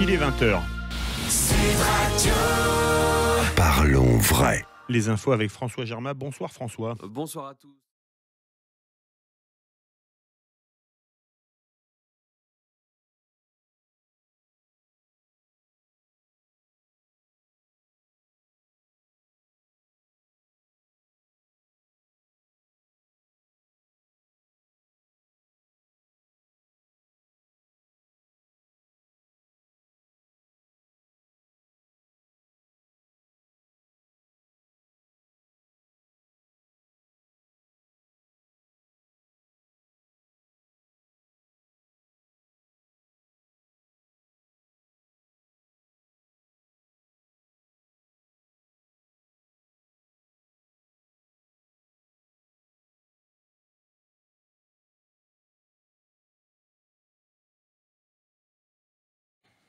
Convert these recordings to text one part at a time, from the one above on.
Il est 20h. Parlons vrai. Les infos avec François Germain. Bonsoir François. Bonsoir à tous.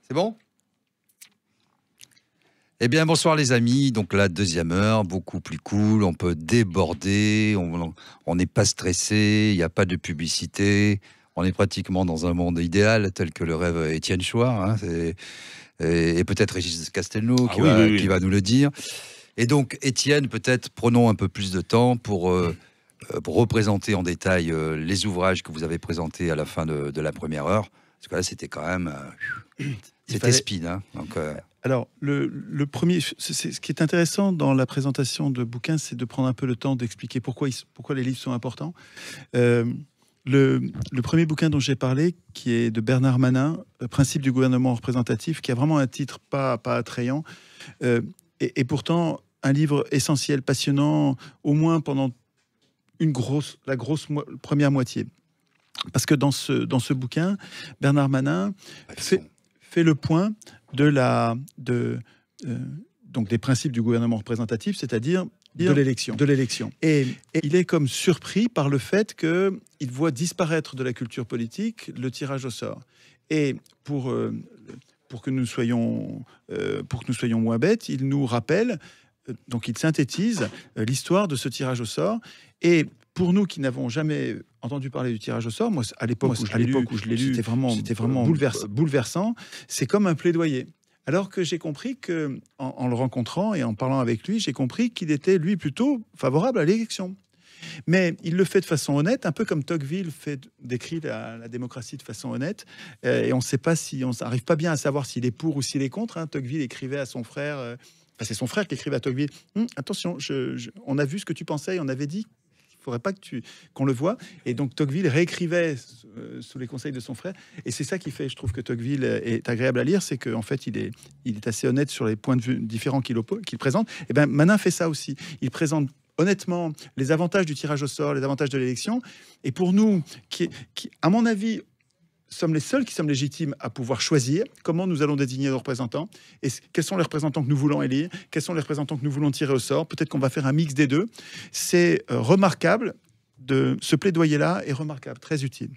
C'est bon ? Eh bien, bonsoir les amis. Donc la deuxième heure, beaucoup plus cool. On peut déborder. On n'est pas stressé. Il n'y a pas de publicité. On est pratiquement dans un monde idéal tel que le rêve Étienne Chouard. Hein, et peut-être Régis Castelnau qui va nous le dire. Et donc, Étienne, peut-être prenons un peu plus de temps pour représenter en détail les ouvrages que vous avez présentés à la fin de la première heure. Parce que là, c'était quand même... C'était speed. Hein, donc, Alors, le premier, ce qui est intéressant dans la présentation de bouquins, c'est de prendre un peu le temps d'expliquer pourquoi les livres sont importants. Le premier bouquin dont j'ai parlé, qui est de Bernard Manin, Principe du gouvernement représentatif, qui a vraiment un titre pas attrayant, et pourtant un livre essentiel, passionnant, au moins pendant la grosse première moitié. Parce que dans ce bouquin, Bernard Manin fait le point donc des principes du gouvernement représentatif, c'est-à-dire de l'élection. Et il est comme surpris par le fait qu'il voit disparaître de la culture politique le tirage au sort. Et pour que nous soyons moins bêtes, il nous rappelle, donc il synthétise l'histoire de ce tirage au sort. Et pour nous qui n'avons jamais entendu parler du tirage au sort, moi à l'époque où je l'ai lu, c'était vraiment bouleversant. C'est comme un plaidoyer. Alors que j'ai compris que, en le rencontrant et en parlant avec lui, j'ai compris qu'il était lui plutôt favorable à l'élection. Mais il le fait de façon honnête, un peu comme Tocqueville décrit la démocratie de façon honnête. Et on ne sait pas on n'arrive pas bien à savoir s'il est pour ou s'il est contre. Hein. Tocqueville écrivait à son frère. C'est son frère qui écrivait à Tocqueville. Attention, on a vu ce que tu pensais et on avait dit. Il ne faudrait pas qu'on le voie. Et donc Tocqueville réécrivait sous les conseils de son frère. Et c'est ça qui fait, je trouve, que Tocqueville est agréable à lire, c'est qu'en fait, il est assez honnête sur les points de vue différents qu'il présente. Et bien, Manin fait ça aussi. Il présente honnêtement les avantages du tirage au sort, les avantages de l'élection. Et pour nous, qui à mon avis, sommes les seuls qui sommes légitimes à pouvoir choisir comment nous allons désigner nos représentants et quels sont les représentants que nous voulons élire, quels sont les représentants que nous voulons tirer au sort. Peut-être qu'on va faire un mix des deux. C'est remarquable. Ce plaidoyer-là est remarquable, très utile.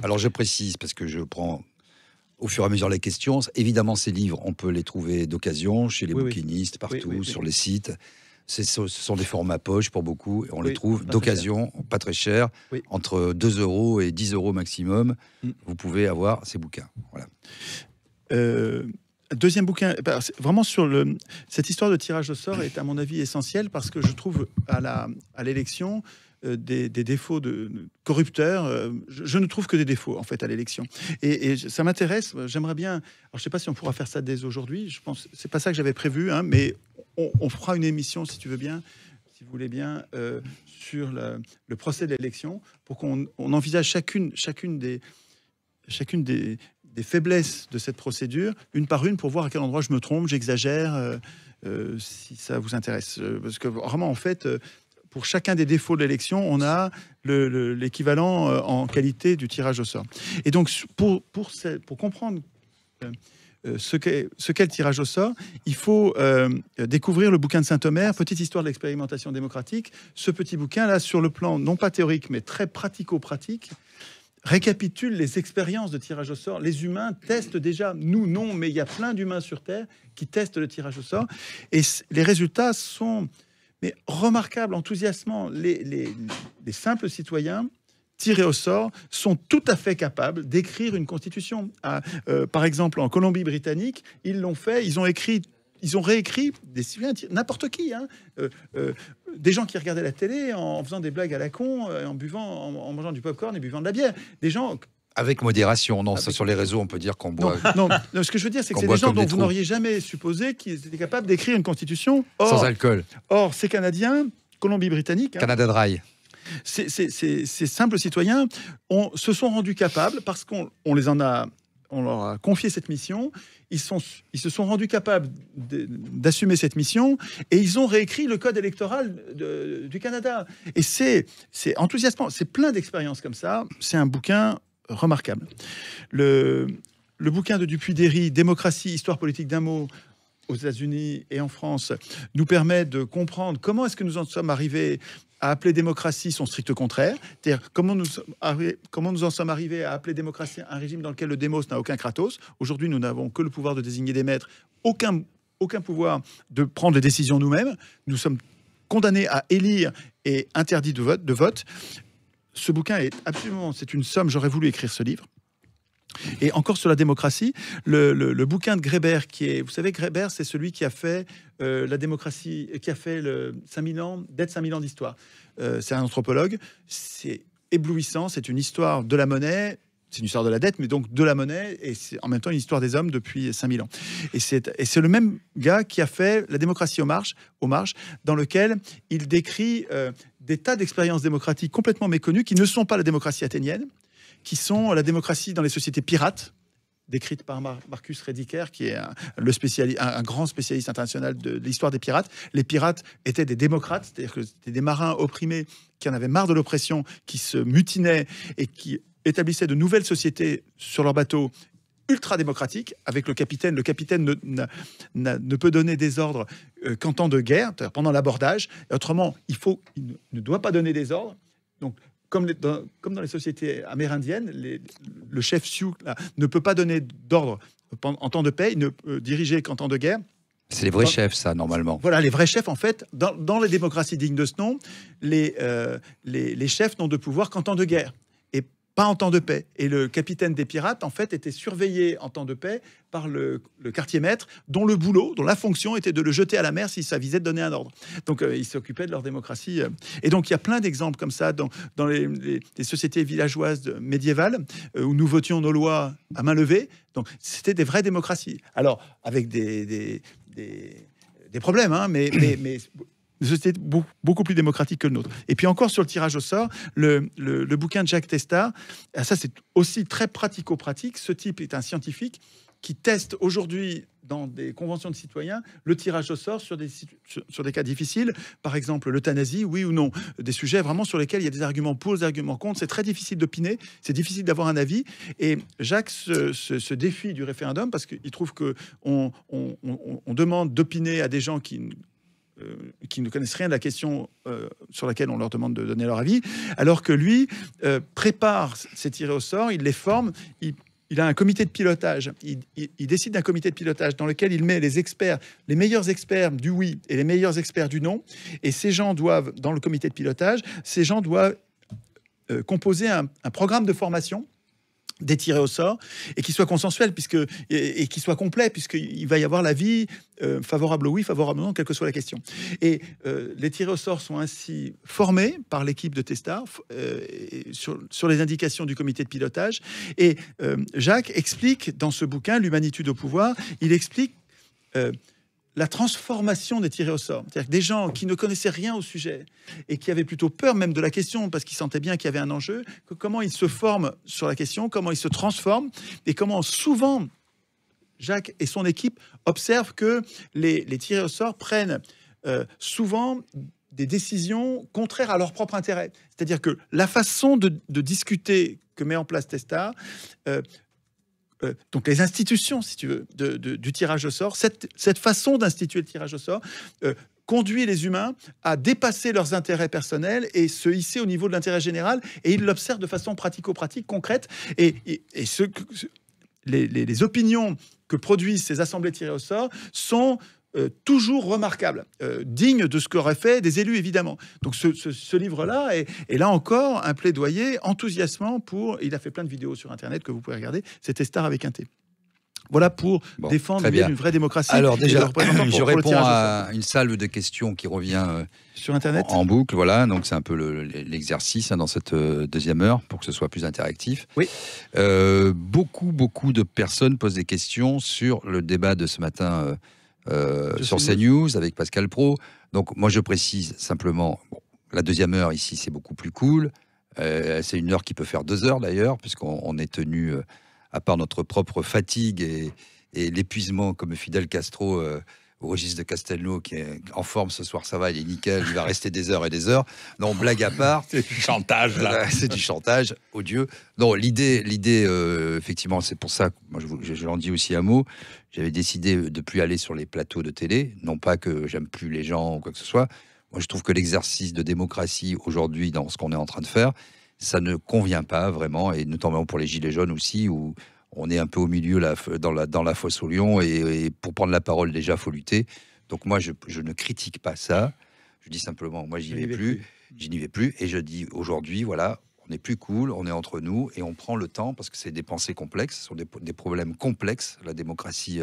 Alors je précise, parce que je prends au fur et à mesure les questions. Évidemment, ces livres, on peut les trouver d'occasion chez les bouquinistes, partout, sur les sites. Ce sont des formats poche pour beaucoup. Et on les trouve d'occasion, pas très cher, entre 2 € et 10 € maximum. Vous pouvez avoir ces bouquins. Voilà. Deuxième bouquin, vraiment cette histoire de tirage au sort est à mon avis essentielle parce que je trouve à l'élection des défauts de corrupteurs. Je ne trouve que des défauts en fait à l'élection. Et ça m'intéresse. J'aimerais bien. Alors je ne sais pas si on pourra faire ça dès aujourd'hui. Je pense c'est pas ça que j'avais prévu, hein, mais on fera une émission si tu veux bien. Si vous voulez bien, sur le procès de l'élection, pour qu'on envisage chacune des faiblesses de cette procédure, une par une, pour voir à quel endroit je me trompe, j'exagère, si ça vous intéresse. Parce que vraiment, en fait, pour chacun des défauts de l'élection, on a l'équivalent en qualité du tirage au sort. Et donc, pour comprendre ce qu'est le tirage au sort, il faut découvrir le bouquin de Saint-Omer, Petite histoire de l'expérimentation démocratique. Ce petit bouquin-là, sur le plan non pas théorique, mais très pratico-pratique, récapitule les expériences de tirage au sort. Les humains testent déjà, nous non, mais il y a plein d'humains sur Terre qui testent le tirage au sort. Et les résultats sont remarquables, enthousiasmants. Les simples citoyens tirés au sort sont tout à fait capables d'écrire une constitution. Par exemple, en Colombie-Britannique, ils l'ont fait, ils ont réécrit n'importe qui, hein, des gens qui regardaient la télé en faisant des blagues à la con, en mangeant du popcorn et buvant de la bière. Des gens... Avec modération, non, ça sur les réseaux, on peut dire qu'on boit. Non, ce que je veux dire, c'est que c'est des gens dont vous n'auriez jamais supposé qu'ils étaient capables d'écrire une constitution. Sans alcool. Or, ces Canadiens, Colombie-Britannique... Canada Dry. Ces simples citoyens se sont rendus capables, parce qu'on leur a confié cette mission, ils se sont rendus capables d'assumer cette mission, et ils ont réécrit le code électoral du Canada. Et c'est enthousiasmant, c'est plein d'expériences comme ça, c'est un bouquin remarquable. Le bouquin de Dupuy-Derry, Démocratie, histoire politique d'un mot, aux États-Unis et en France, nous permet de comprendre comment est-ce que nous en sommes arrivés à appeler démocratie son strict contraire, c'est-à-dire comment nous en sommes arrivés à appeler démocratie un régime dans lequel le démos n'a aucun kratos. Aujourd'hui, nous n'avons que le pouvoir de désigner des maîtres, aucun pouvoir de prendre des décisions nous-mêmes. Nous sommes condamnés à élire et interdits de vote. Ce bouquin est absolument, c'est une somme, j'aurais voulu écrire ce livre. Et encore sur la démocratie, le bouquin de Grébert, vous savez, Grébert, c'est celui qui a fait la démocratie, qui a fait 5000 ans d'histoire. C'est un anthropologue, c'est éblouissant, c'est une histoire de la monnaie, c'est une histoire de la dette, mais donc de la monnaie, et c'est en même temps une histoire des hommes depuis 5000 ans. Et c'est le même gars qui a fait La démocratie aux marges, dans lequel il décrit des tas d'expériences démocratiques complètement méconnues, qui ne sont pas la démocratie athénienne, qui sont la démocratie dans les sociétés pirates, décrite par Marcus Rediker, qui est un grand spécialiste international de l'histoire des pirates. Les pirates étaient des démocrates, c'est-à-dire que c'était des marins opprimés qui en avaient marre de l'oppression, qui se mutinaient et qui établissaient de nouvelles sociétés sur leurs bateaux ultra démocratiques avec le capitaine. Le capitaine ne peut donner des ordres qu'en temps de guerre, pendant l'abordage. Autrement, il ne doit pas donner des ordres. Donc, comme dans les sociétés amérindiennes, le chef Sioux ne peut pas donner d'ordre en temps de paix, il ne peut diriger qu'en temps de guerre. C'est les vrais chefs, ça, normalement. Voilà, les vrais chefs, en fait. Dans les démocraties dignes de ce nom, les chefs n'ont de pouvoir qu'en temps de guerre, et pas en temps de paix. Et le capitaine des pirates, en fait, était surveillé en temps de paix par le quartier-maître, dont le boulot, dont la fonction était de le jeter à la mer si ça visait de donner un ordre. Donc, ils s'occupaient de leur démocratie. Et donc, il y a plein d'exemples comme ça dans les sociétés villageoises médiévales, où nous votions nos lois à main levée. Donc, c'était des vraies démocraties. Alors, avec des problèmes, hein, mais une société beaucoup plus démocratique que le nôtre. Et puis encore sur le tirage au sort, le bouquin de Jacques Testard, ça c'est aussi très pratico-pratique. Ce type est un scientifique qui teste aujourd'hui dans des conventions de citoyens le tirage au sort sur des cas difficiles, par exemple l'euthanasie, oui ou non, des sujets vraiment sur lesquels il y a des arguments pour, des arguments contre. C'est très difficile d'opiner, c'est difficile d'avoir un avis. Et Jacques se défie du référendum parce qu'il trouve que on demande d'opiner à des gens qui ne connaissent rien de la question sur laquelle on leur demande de donner leur avis, alors que lui prépare ces tirés au sort, il les forme, il a un comité de pilotage, il décide d'un comité de pilotage dans lequel il met les meilleurs experts du oui et les meilleurs experts du non, et ces gens doivent, dans le comité de pilotage, composer un programme de formation des tirés au sort, et qui soit consensuel et qui soit complet, puisqu'il va y avoir l'avis favorable au oui, favorable au non, quelle que soit la question. Et les tirés au sort sont ainsi formés par l'équipe de Testard sur les indications du comité de pilotage. Et Jacques explique dans ce bouquin, L'humanitude au pouvoir, il explique la transformation des tirés au sort. C'est-à-dire que des gens qui ne connaissaient rien au sujet et qui avaient plutôt peur même de la question parce qu'ils sentaient bien qu'il y avait un enjeu, comment ils se forment sur la question, comment ils se transforment et comment souvent Jacques et son équipe observent que les tirés au sort prennent souvent des décisions contraires à leur propre intérêt. C'est-à-dire que la façon de discuter que met en place Testard, donc les institutions, si tu veux, du tirage au sort, cette façon d'instituer le tirage au sort conduit les humains à dépasser leurs intérêts personnels et se hisser au niveau de l'intérêt général, et ils l'observent de façon pratico-pratique, concrète, et les opinions que produisent ces assemblées tirées au sort sont toujours remarquable, digne de ce qu'auraient fait des élus, évidemment. Donc ce livre-là est là encore un plaidoyer enthousiasmant pour... Il a fait plein de vidéos sur Internet que vous pouvez regarder. C'était Star avec un T. Voilà pour défendre une vraie démocratie. Alors déjà, je réponds à une salve de questions qui revient sur Internet en boucle. Voilà, donc c'est un peu l'exercice dans cette deuxième heure pour que ce soit plus interactif. Oui. Beaucoup de personnes posent des questions sur le débat de ce matin sur CNews avec Pascal Praud. Donc moi je précise simplement, la deuxième heure ici c'est beaucoup plus cool. C'est une heure qui peut faire 2 heures d'ailleurs, puisqu'on est tenu... à part notre propre fatigue et l'épuisement comme Fidel Castro au registre de Castelnau, qui est en forme ce soir, ça va, il est nickel, il va rester des heures et des heures. Non, blague à part. C'est du chantage, là. C'est du chantage odieux. Non, l'idée effectivement, c'est pour ça, moi je l'en dis aussi un mot, j'avais décidé de ne plus aller sur les plateaux de télé, non pas que j'aime plus les gens ou quoi que ce soit. Moi, je trouve que l'exercice de démocratie aujourd'hui, dans ce qu'on est en train de faire, ça ne convient pas vraiment, et notamment pour les Gilets jaunes aussi, où on est un peu au milieu là, dans la fosse au lion, et pour prendre la parole déjà, faut lutter. Donc moi, je ne critique pas ça. Je dis simplement, moi, j'y vais plus, et je dis aujourd'hui, voilà, on est plus cool, on est entre nous, et on prend le temps, parce que c'est des pensées complexes, ce sont des problèmes complexes, la démocratie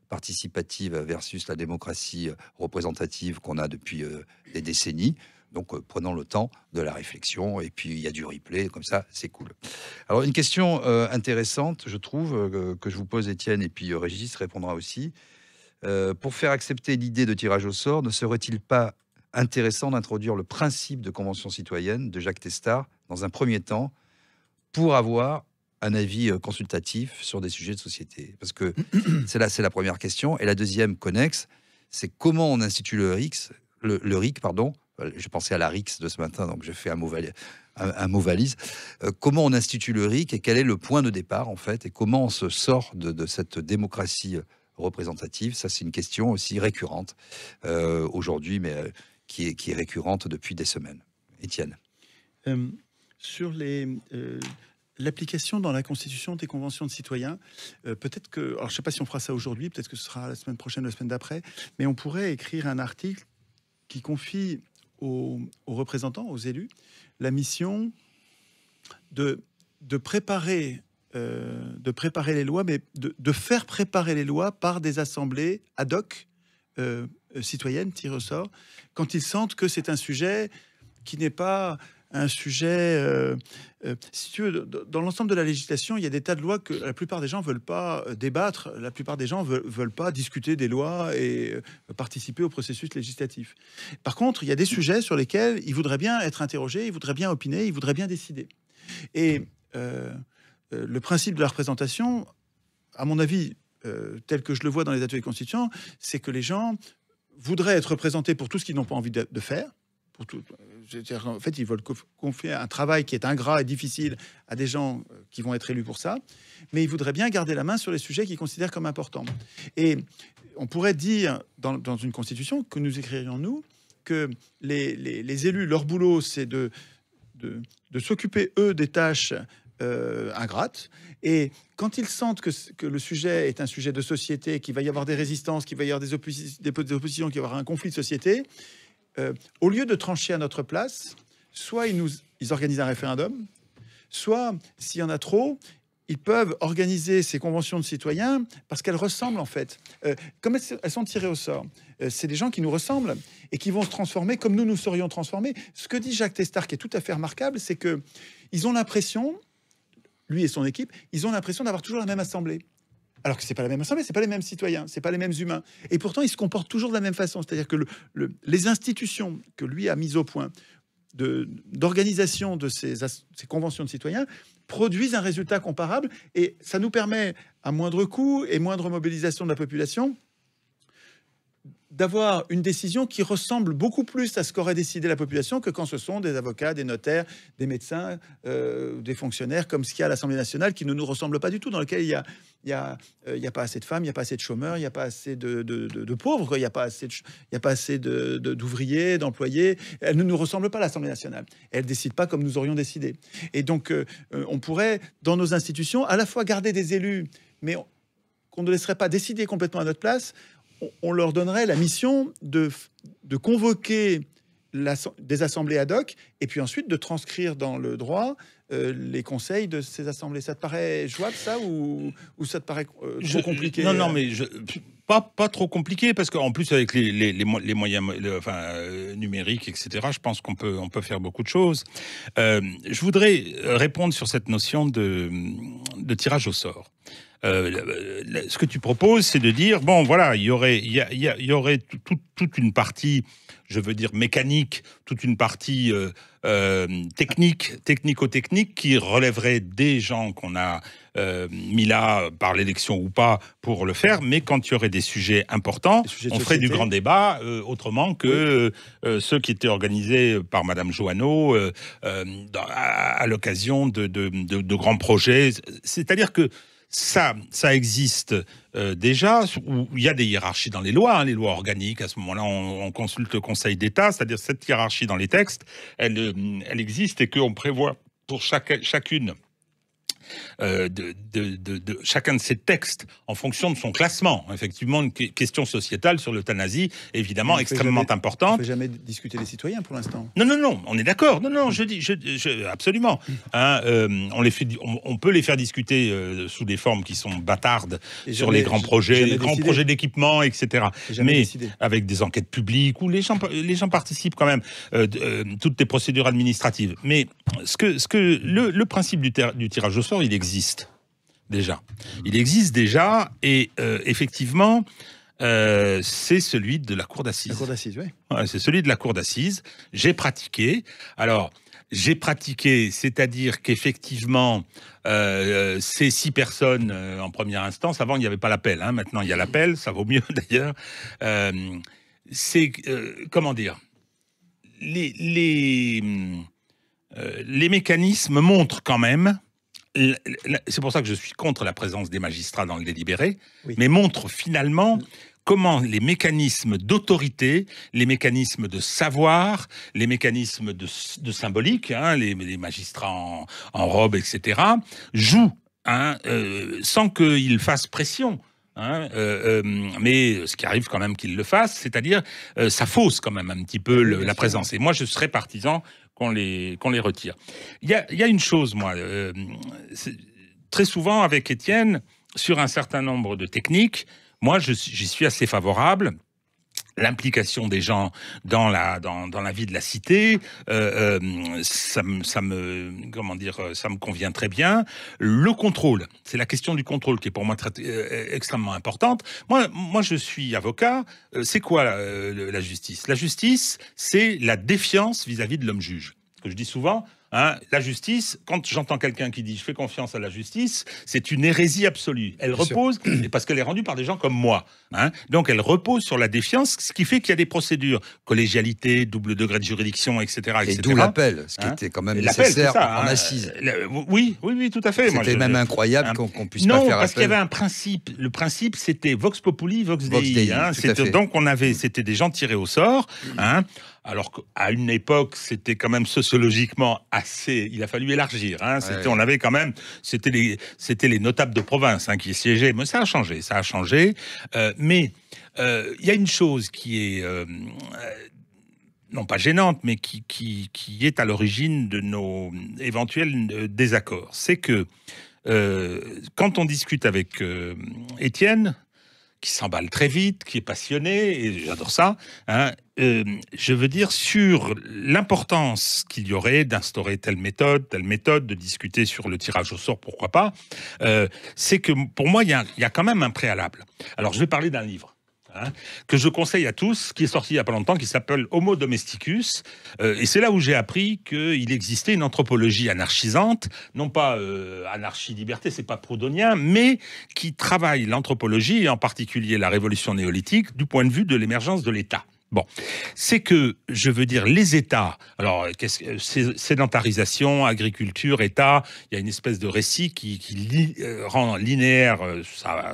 participative versus la démocratie représentative qu'on a depuis des décennies. Donc, prenons le temps de la réflexion, et puis il y a du replay, comme ça, c'est cool. Alors, une question intéressante, je trouve, que je vous pose, Étienne, et puis Régis répondra aussi. Pour faire accepter l'idée de tirage au sort, ne serait-il pas intéressant d'introduire le principe de convention citoyenne de Jacques Testard, dans un premier temps, pour avoir un avis consultatif sur des sujets de société? Parce que c'est la première question. Et la deuxième, connexe, c'est comment on institue le RIC, pardon. Je pensais à la RIX de ce matin, donc je fais un mot valise. Comment on institue le RIC et quel est le point de départ, en fait, et comment on se sort de cette démocratie représentative? Ça, c'est une question aussi récurrente aujourd'hui, mais qui est récurrente depuis des semaines. Étienne. Sur l'application dans la Constitution des conventions de citoyens, peut-être que... Alors, je ne sais pas si on fera ça aujourd'hui, peut-être que ce sera la semaine prochaine, la semaine d'après, mais on pourrait écrire un article qui confie aux représentants, aux élus, la mission de préparer les lois, mais de faire préparer les lois par des assemblées ad hoc citoyennes, tirées au sort, quand ils sentent que c'est un sujet qui n'est pas un sujet... si tu veux, dans l'ensemble de la législation, il y a des tas de lois que la plupart des gens ne veulent pas débattre, la plupart des gens ne veulent pas discuter des lois et participer au processus législatif. Par contre, il y a des sujets sur lesquels ils voudraient bien être interrogés, ils voudraient bien opiner, ils voudraient bien décider. Et le principe de la représentation, à mon avis, tel que je le vois dans les ateliers constituants, c'est que les gens voudraient être représentés pour tout ce qu'ils n'ont pas envie de faire. Pour tout. En fait, ils veulent confier un travail qui est ingrat et difficile à des gens qui vont être élus pour ça, mais ils voudraient bien garder la main sur les sujets qu'ils considèrent comme importants. Et on pourrait dire, dans une constitution, que nous écririons, nous, que les élus, leur boulot, c'est de s'occuper, eux, des tâches ingrates. Et quand ils sentent que le sujet est un sujet de société, qu'il va y avoir des résistances, qu'il va y avoir des oppositions, qu'il va y avoir un conflit de société, au lieu de trancher à notre place, soit ils organisent un référendum, soit, s'il y en a trop, ils peuvent organiser ces conventions de citoyens parce qu'elles ressemblent, en fait. Comme elles sont tirées au sort, c'est des gens qui nous ressemblent et qui vont se transformer comme nous serions transformés. Ce que dit Jacques Testard, qui est tout à fait remarquable, c'est qu'ils ont l'impression, lui et son équipe, ils ont l'impression d'avoir toujours la même assemblée. Alors que c'est pas la même assemblée, c'est pas les mêmes citoyens, c'est pas les mêmes humains. Et pourtant, ils se comportent toujours de la même façon. C'est-à-dire que les institutions que lui a mises au point d'organisation de ces conventions de citoyens produisent un résultat comparable. Et ça nous permet, à moindre coût et moindre mobilisation de la population, d'avoir une décision qui ressemble beaucoup plus à ce qu'aurait décidé la population que quand ce sont des avocats, des notaires, des médecins, des fonctionnaires, comme ce qu'il y a à l'Assemblée nationale, qui ne nous ressemble pas du tout, dans lequel il y a pas assez de femmes, il n'y a pas assez de chômeurs, il n'y a pas assez de pauvres, quoi. Il n'y a pas assez d'ouvriers, d'employés. Elle ne nous ressemble pas, l'Assemblée nationale. Elle ne décide pas comme nous aurions décidé. Et donc, on pourrait, dans nos institutions, à la fois garder des élus, mais qu'on ne laisserait pas décider complètement à notre place. on leur donnerait la mission de convoquer des assemblées ad hoc, et puis ensuite de transcrire dans le droit les conseils de ces assemblées. Ça te paraît jouable, ça, ou ça te paraît trop compliqué? Non, mais pas trop compliqué, parce qu'en plus, avec les moyens numériques, etc., je pense qu'on peut faire beaucoup de choses. Je voudrais répondre sur cette notion de tirage au sort. Ce que tu proposes, c'est de dire, bon, voilà, il y aurait toute une partie, je veux dire mécanique, toute une partie technico-technique qui relèverait des gens qu'on a mis là par l'élection ou pas pour le faire, mais quand il y aurait des sujets importants, on ferait du grand débat autrement que ceux qui étaient organisés par Madame Joanneau à l'occasion de grands projets. C'est-à-dire que ça existe déjà, où il y a des hiérarchies dans les lois organiques. À ce moment-là, on consulte le Conseil d'État, c'est-à-dire cette hiérarchie dans les textes, elle existe, et qu'on prévoit pour chacune chacun de ces textes en fonction de son classement. Effectivement, une question sociétale sur l'euthanasie, évidemment, extrêmement importante. On ne fait jamais discuter les citoyens pour l'instant. Non, on est d'accord. Non, je dis absolument. On peut les faire discuter sous des formes qui sont bâtardes sur les grands projets, d'équipement, etc. Mais avec des enquêtes publiques où les gens participent quand même, toutes les procédures administratives. Mais le principe du tirage au sort, il existe déjà. Et effectivement, c'est celui de la cour d'assises. La cour d'assises, oui. Ouais, c'est celui de la cour d'assises. J'ai pratiqué, c'est-à-dire qu'effectivement, ces 6 personnes en première instance, avant il n'y avait pas l'appel, maintenant il y a l'appel, ça vaut mieux d'ailleurs. Comment dire, les mécanismes montrent quand même, c'est pour ça que je suis contre la présence des magistrats dans le délibéré, mais montrent finalement comment les mécanismes d'autorité, les mécanismes de savoir, les mécanismes de symbolique, les magistrats en robe, etc., jouent sans qu'ils fassent pression. Mais ce qui arrive quand même qu'ils le fassent, c'est-à-dire ça fausse quand même un petit peu la présence. Et moi, je serais partisan qu'on les retire. Il y a une chose, moi, très souvent avec Étienne, sur un certain nombre de techniques, moi, j'y suis assez favorable. L'implication des gens dans la vie de la cité, ça me convient très bien. Le contrôle, c'est la question du contrôle qui est pour moi extrêmement importante. Moi, je suis avocat. C'est quoi la justice? La justice, c'est la défiance vis-à-vis de l'homme juge. Ce que je dis souvent. La justice, quand j'entends quelqu'un qui dit « je fais confiance à la justice », c'est une hérésie absolue. Elle repose, parce qu'elle est rendue par des gens comme moi. Donc elle repose sur la défiance, ce qui fait qu'il y a des procédures, collégialité, double degré de juridiction, etc. Et d'où l'appel, ce qui était quand même nécessaire en assise. Oui, tout à fait. C'était même incroyable qu'on puisse pas faire appel. Non, parce qu'il y avait un principe. Le principe, c'était Vox Populi, Vox Dei. Donc c'était des gens tirés au sort. Alors qu'à une époque, c'était quand même sociologiquement assez. Il a fallu élargir. On avait quand même. C'était les notables de province qui siégeaient. Mais ça a changé. Mais il y a une chose qui est non pas gênante, mais qui est à l'origine de nos éventuels désaccords. C'est que quand on discute avec Étienne, qui s'emballe très vite, qui est passionné, et j'adore ça, je veux dire, sur l'importance qu'il y aurait d'instaurer telle méthode, de discuter sur le tirage au sort, pourquoi pas, c'est que pour moi, il y a quand même un préalable. Alors, je vais parler d'un livre que je conseille à tous, qui est sorti il n'y a pas longtemps, qui s'appelle Homo Domesticus. Et c'est là où j'ai appris qu'il existait une anthropologie anarchisante, non pas anarchie-liberté, c'est pas proudhonien, mais qui travaille l'anthropologie, et en particulier la révolution néolithique, du point de vue de l'émergence de l'État. Bon, c'est que, je veux dire, les États, alors, sédentarisation, agriculture, État, il y a une espèce de récit qui rend linéaire,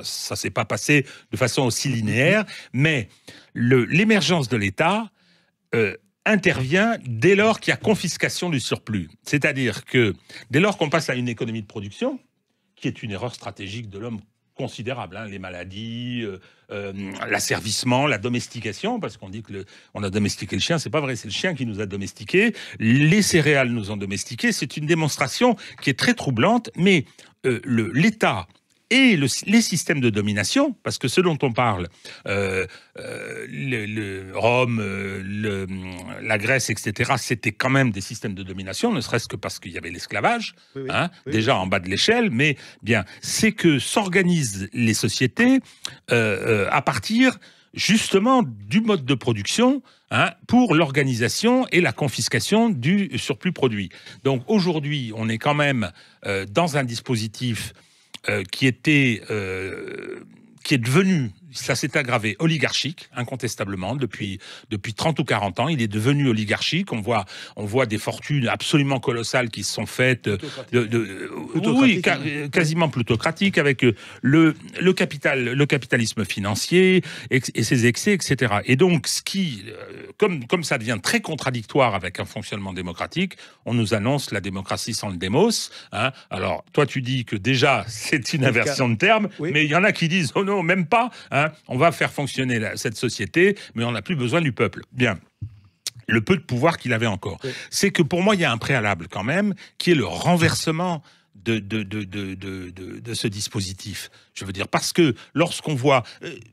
ça s'est pas passé de façon aussi linéaire, mais l'émergence de l'État intervient dès lors qu'il y a confiscation du surplus. C'est-à-dire que, dès lors qu'on passe à une économie de production, qui est une erreur stratégique de l'homme considérables, hein, les maladies, l'asservissement, la domestication, parce qu'on dit que on a domestiqué le chien, c'est pas vrai, c'est le chien qui nous a domestiqués, les céréales nous ont domestiqués, c'est une démonstration qui est très troublante, mais l'État et les systèmes de domination, parce que ce dont on parle, Rome, la Grèce, etc., c'était quand même des systèmes de domination, ne serait-ce que parce qu'il y avait l'esclavage, déjà en bas de l'échelle, mais bien, c'est que s'organisent les sociétés à partir justement du mode de production pour l'organisation et la confiscation du surplus produit. Donc aujourd'hui, on est quand même dans un dispositif qui est devenu, ça s'est aggravé, oligarchique, incontestablement, depuis 30 ou 40 ans. Il est devenu oligarchique. On voit des fortunes absolument colossales qui se sont faites, quasiment plutocratiques, avec le capitalisme financier et ses excès, etc. Et donc, comme ça devient très contradictoire avec un fonctionnement démocratique, on nous annonce la démocratie sans le démos. Alors, toi, tu dis que déjà, c'est une inversion de terme, mais il y en a qui disent, oh non, même pas, on va faire fonctionner cette société, mais on n'a plus besoin du peuple. Bien. Le peu de pouvoir qu'il avait encore. Oui. C'est que pour moi, il y a un préalable quand même, qui est le renversement de ce dispositif. Je veux dire, parce que lorsqu'on voit...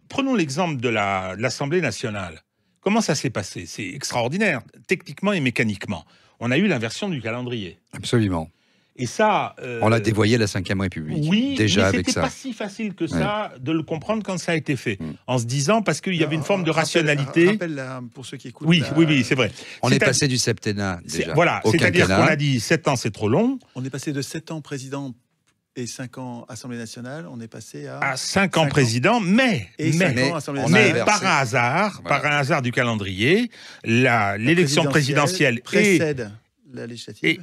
prenons l'exemple de l'Assemblée nationale. Comment ça s'est passé? C'est extraordinaire, techniquement et mécaniquement. On a eu l'inversion du calendrier. Absolument. Et ça... on l'a dévoyé la Ve République. Oui, déjà mais avec ça. C'était pas si facile que ça de le comprendre quand ça a été fait. En se disant, parce qu'il y avait une forme de rationalité... Rappelle pour ceux qui écoutent... Oui, c'est vrai. On est passé du septennat, déjà. Voilà, c'est-à-dire qu'on a dit 7 ans, c'est trop long. On est passé de 7 ans président et 5 ans Assemblée nationale, on est passé à 5 ans président, mais par un hasard du calendrier, l'élection présidentielle précède la législative.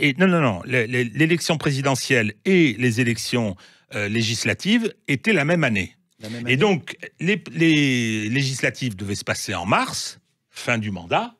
L'élection présidentielle et les élections législatives étaient la même année. Et donc, les législatives devaient se passer en mars, fin du mandat,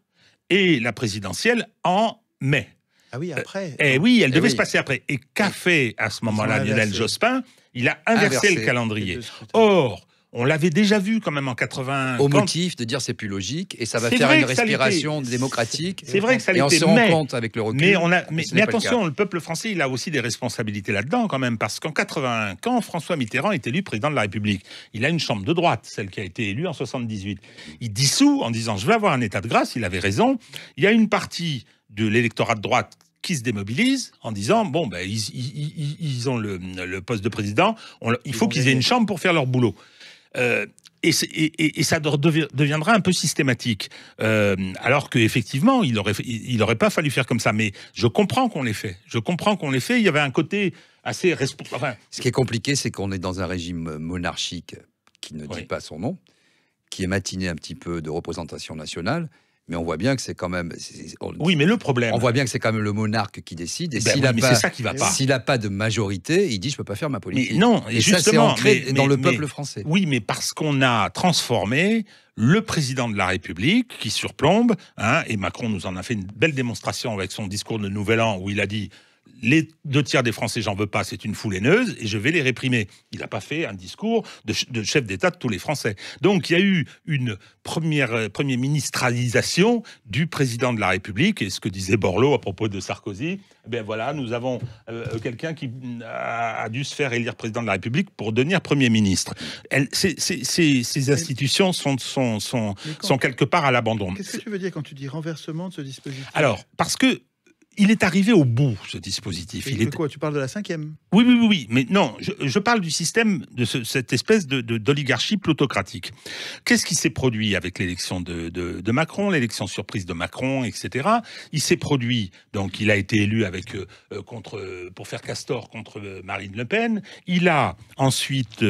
et la présidentielle en mai. Ah oui, après. Elle devait se passer après. Et qu'a fait à ce moment-là Lionel Jospin? Il a inversé le calendrier. Or, on l'avait déjà vu quand même en 80. Au motif de dire c'est plus logique et ça va faire une respiration démocratique. C'est vrai que ça l'était. Et on se rend compte avec le recul. Mais attention, le peuple français, il a aussi des responsabilités là-dedans quand même, parce qu'en 81, quand François Mitterrand est élu président de la République, il a une chambre de droite, celle qui a été élue en 78. Il dissout en disant je vais avoir un état de grâce. Il avait raison. Il y a une partie de l'électorat de droite qui se démobilisent en disant bon ils ont le poste de président, il faut qu'ils aient une chambre pour faire leur boulot. Et ça deviendra un peu systématique. Alors qu'effectivement, il aurait pas fallu faire comme ça. Mais je comprends qu'on l'ait fait. Il y avait un côté assez... Ce qui est compliqué, c'est qu'on est dans un régime monarchique qui ne dit pas son nom, qui est matiné un petit peu de représentation nationale. Mais on voit bien que c'est quand même... Oui, mais le problème... On voit bien que c'est quand même le monarque qui décide. Et c'est ça qui va pas. S'il n'a pas de majorité, il dit « je ne peux pas faire ma politique ». Mais non, et ça, c'est ancré dans le peuple français. Oui, mais parce qu'on a transformé le président de la République qui surplombe, et Macron nous en a fait une belle démonstration avec son discours de Nouvel An où il a dit... Les 2 tiers des Français, j'en veux pas, c'est une foule haineuse et je vais les réprimer. Il n'a pas fait un discours de chef d'État de tous les Français. Donc il y a eu une première ministralisation du président de la République, et ce que disait Borloo à propos de Sarkozy. Ben voilà, nous avons quelqu'un qui a dû se faire élire président de la République pour devenir Premier ministre. Ces institutions sont quelque part à l'abandon. Qu'est-ce que tu veux dire quand tu dis renversement de ce dispositif? Alors, parce que il est arrivé au bout, ce dispositif. Quoi, tu parles de la 5e? Oui. Mais non, je parle du système, de cette espèce d'oligarchie plutocratique. Qu'est-ce qui s'est produit avec l'élection de Macron, l'élection surprise de Macron, etc. Il s'est produit, donc il a été élu pour faire Castor contre Marine Le Pen. Il a ensuite,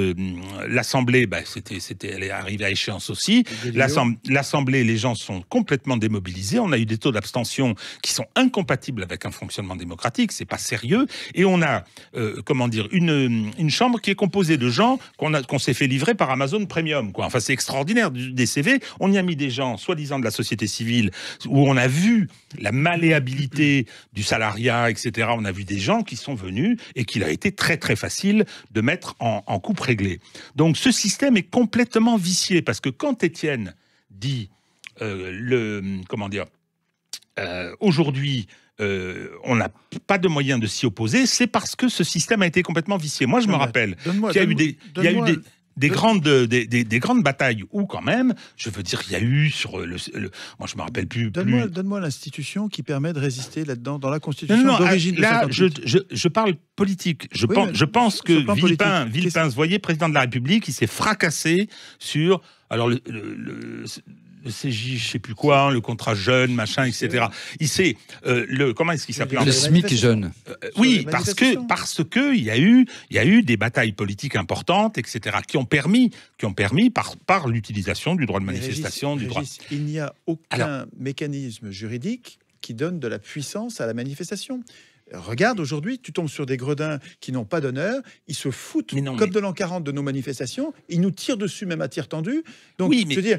l'Assemblée, elle est arrivée à échéance aussi. L'Assemblée, les gens sont complètement démobilisés. On a eu des taux d'abstention qui sont incompatibles incompatible avec un fonctionnement démocratique, c'est pas sérieux. Et on a, une chambre qui est composée de gens qu'on s'est fait livrer par Amazon Premium, quoi. Enfin, c'est extraordinaire, des CV. On y a mis des gens, soi-disant de la société civile, où on a vu la malléabilité du salariat, etc. On a vu des gens qui sont venus et qu'il a été très, très facile de mettre en coupe réglée. Donc, ce système est complètement vicié, parce que quand Étienne dit aujourd'hui, on n'a pas de moyen de s'y opposer, c'est parce que ce système a été complètement vicié. Moi, je me rappelle qu'il y a eu des grandes batailles où, quand même, je veux dire, il y a eu sur moi, je me rappelle plus. Donne-moi l'institution qui permet de résister là-dedans, dans la Constitution d'origine. Là, je parle politique. Je pense que Villepin, vous voyez, président de la République, il s'est fracassé sur le CJ, je sais plus quoi, le contrat jeune, machin, etc. Il sait comment est-ce qu'il s'appelle? Le SMIC jeune. Oui, parce que il y a eu des batailles politiques importantes, etc. qui ont permis par l'utilisation du droit de manifestation, du droit. Il n'y a aucun mécanisme juridique qui donne de la puissance à la manifestation. Regarde, aujourd'hui, tu tombes sur des gredins qui n'ont pas d'honneur, ils se foutent comme de l'an 40 de nos manifestations, ils nous tirent dessus même à tir tendu. Donc, oui, mais je veux dire,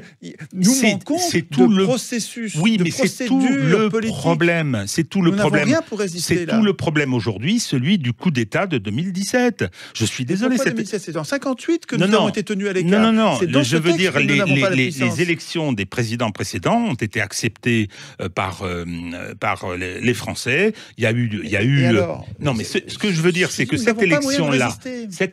nous manquons de processus, oui, mais c'est tout le problème. C'est tout le problème. Rien pour résister. C'est tout le problème aujourd'hui, celui du coup d'État de 2017. Je suis désolé. C'est en 58 que nous avons été tenus à l'écart. Non. Je veux dire, les élections des présidents précédents ont été acceptées par les Français. Il y a eu non, mais ce que je veux dire, c'est que cette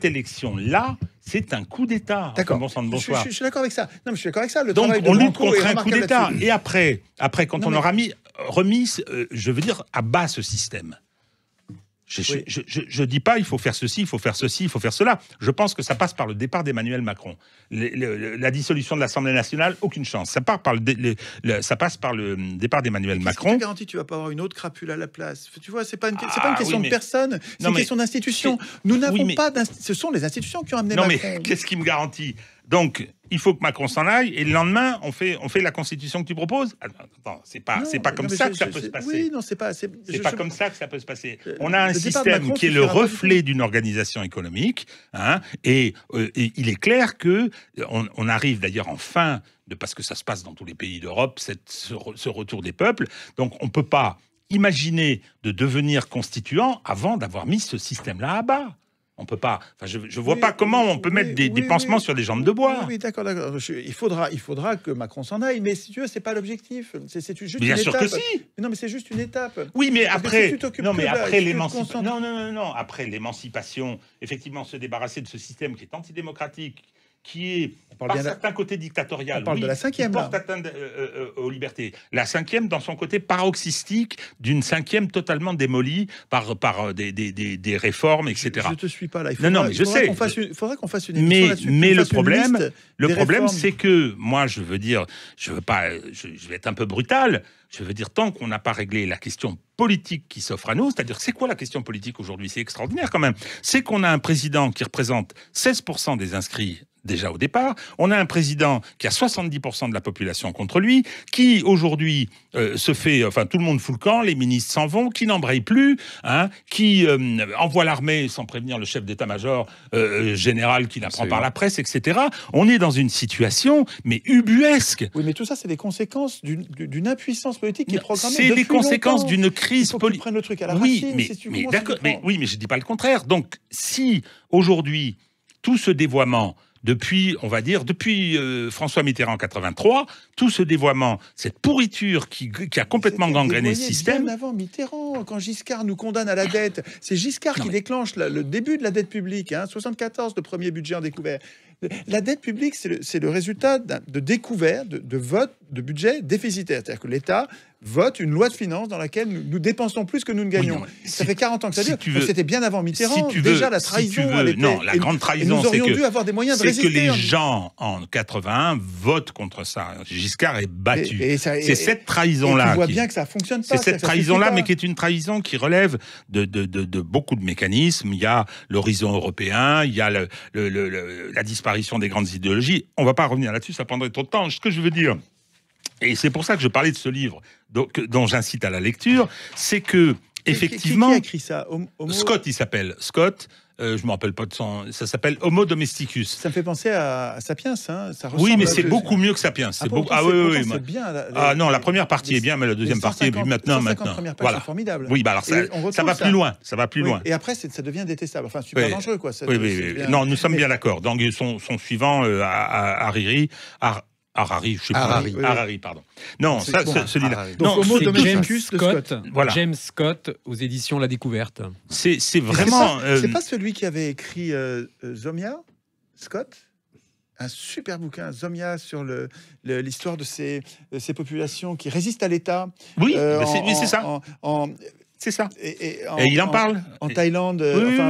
élection-là, c'est un coup d'État. D'accord. Bon sang de bonsoir. Je suis d'accord avec ça. Non, mais je suis d'accord avec ça. Donc, on lutte contre un coup d'État. Et après, quand on aura remis, je veux dire, à bas ce système. Je dis pas il faut faire ceci, il faut faire ceci, il faut faire cela. Je pense que ça passe par le départ d'Emmanuel Macron. La dissolution de l'Assemblée nationale, aucune chance. Ça passe par le départ d'Emmanuel Macron. Je te garantis, tu vas pas avoir une autre crapule à la place. Tu vois, c'est pas une question de personne, c'est une question d'institution. Nous n'avons pas ce sont les institutions qui ont amené Macron. Non mais qu'est-ce qui me garantit? Donc, il faut que Macron s'en aille, et le lendemain, on fait la constitution que tu proposes. Attends, c'est pas comme ça que ça peut se passer. Oui, non, c'est pas comme ça que ça peut se passer. On a un système qui est le reflet d'une organisation économique, hein, et il est clair que on arrive d'ailleurs en fin parce que ça se passe dans tous les pays d'Europe, ce retour des peuples. Donc, on peut pas imaginer de devenir constituant avant d'avoir mis ce système-là à bas. On peut pas. Enfin, je vois pas comment on peut mettre des pansements sur des jambes de bois. Oui, d'accord. Il faudra que Macron s'en aille, mais si tu veux, c'est pas l'objectif. C'est juste bien une sûr étape. Que si. Mais non, mais c'est juste une étape. Oui, mais après, l'émancipation. Non. Après l'émancipation, effectivement, se débarrasser de ce système qui est antidémocratique, qui est par certains côtés dictatorial. On parle de la cinquième. Qui porte atteinte aux libertés. La cinquième, dans son côté paroxystique, d'une cinquième totalement démolie par des réformes, etc. Je te suis pas là. Il faudra qu'on fasse une émission là-dessus. Mais le problème, c'est que moi, je vais être un peu brutal. Je veux dire, tant qu'on n'a pas réglé la question politique qui s'offre à nous, c'est-à-dire, c'est quoi la question politique aujourd'hui? C'est extraordinaire quand même. C'est qu'on a un président qui représente 16% des inscrits déjà au départ. On a un président qui a 70% de la population contre lui, qui aujourd'hui tout le monde fout le camp, les ministres s'en vont, qui n'embraye plus, hein, qui envoie l'armée sans prévenir le chef d'état-major général qui l'apprend par la presse, etc. On est dans une situation, mais ubuesque. Oui, mais tout ça, c'est des conséquences d'une impuissance politique qui est programmée depuis longtemps. C'est les conséquences d'une crise politique. Prenne le truc à la racine. Mais d'accord. Mais je dis pas le contraire. Donc, si aujourd'hui tout ce dévoiement depuis François Mitterrand en 83, tout ce dévoiement, cette pourriture qui a complètement gangréné ce système. Bien avant Mitterrand, quand Giscard nous condamne à la dette, c'est Giscard qui déclenche le début de la dette publique. 74, le premier budget en découvert. La dette publique, c'est le résultat de découvert, de vote de budget déficitaire. C'est-à-dire que l'État vote une loi de finances dans laquelle nous dépensons plus que nous ne gagnons. Ça fait 40 ans que ça dure. C'était bien avant Mitterrand. Déjà, la trahison. La grande trahison, nous aurions dû avoir des moyens de résister. C'est que les gens, en 81, votent contre ça. Giscard est battu. C'est cette trahison-là. Tu vois bien que ça fonctionne pas. C'est cette trahison-là, mais qui est une trahison qui relève de beaucoup de mécanismes. Il y a l'horizon européen, il y a la disparition des grandes idéologies. On ne va pas revenir là-dessus, ça prendrait trop de temps. Ce que je veux dire, Et c'est pour ça que je parlais de ce livre, dont j'incite à la lecture, c'est que, effectivement... Qui a écrit ça? Scott, il s'appelle. Scott, je me rappelle pas de son... Ça s'appelle Homo domesticus. Ça me fait penser à Sapiens, hein. Ça oui, mais c'est beaucoup mieux que Sapiens. C'est oui. Bien, non, la première partie est bien, mais la deuxième partie est plus maintenant. Voilà. C'est formidable. Oui, bah alors ça va plus loin. Ça va plus loin. Et après, ça devient détestable. Enfin, super dangereux, quoi. Oui. Non, nous sommes bien d'accord. Donc, son suivant, Harari, je sais pas. Harari, pardon. Non, celui-là. Donc, Homo domesticus Scott. Voilà. James Scott aux éditions La Découverte. C'est vraiment. C'est pas celui qui avait écrit Zomia, Scott? Un super bouquin, Zomia, sur l'histoire de ces populations qui résistent à l'État. Oui, c'est ça. C'est ça. Et il en parle. En Thaïlande,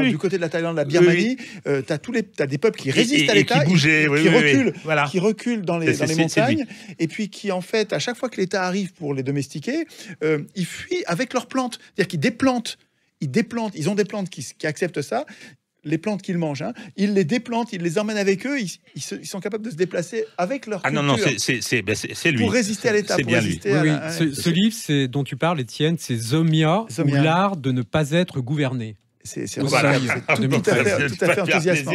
du côté de la Thaïlande, la Birmanie, t'as des peuples qui résistent à l'État, qui reculent dans les montagnes, et puis qui, en fait, à chaque fois que l'État arrive pour les domestiquer, ils fuient avec leurs plantes. C'est-à-dire qu'ils déplantent. Ils ont des plantes qui acceptent ça. Les plantes qu'ils mangent, ils les déplantent, ils les emmènent avec eux, ils sont capables de se déplacer avec leur culture. Non, c'est lui. Pour résister à l'État, c'est bien lui. Ce livre dont tu parles, Étienne, c'est Zomia, ou l'art de ne pas être gouverné. C'est tout à fait enthousiasmant.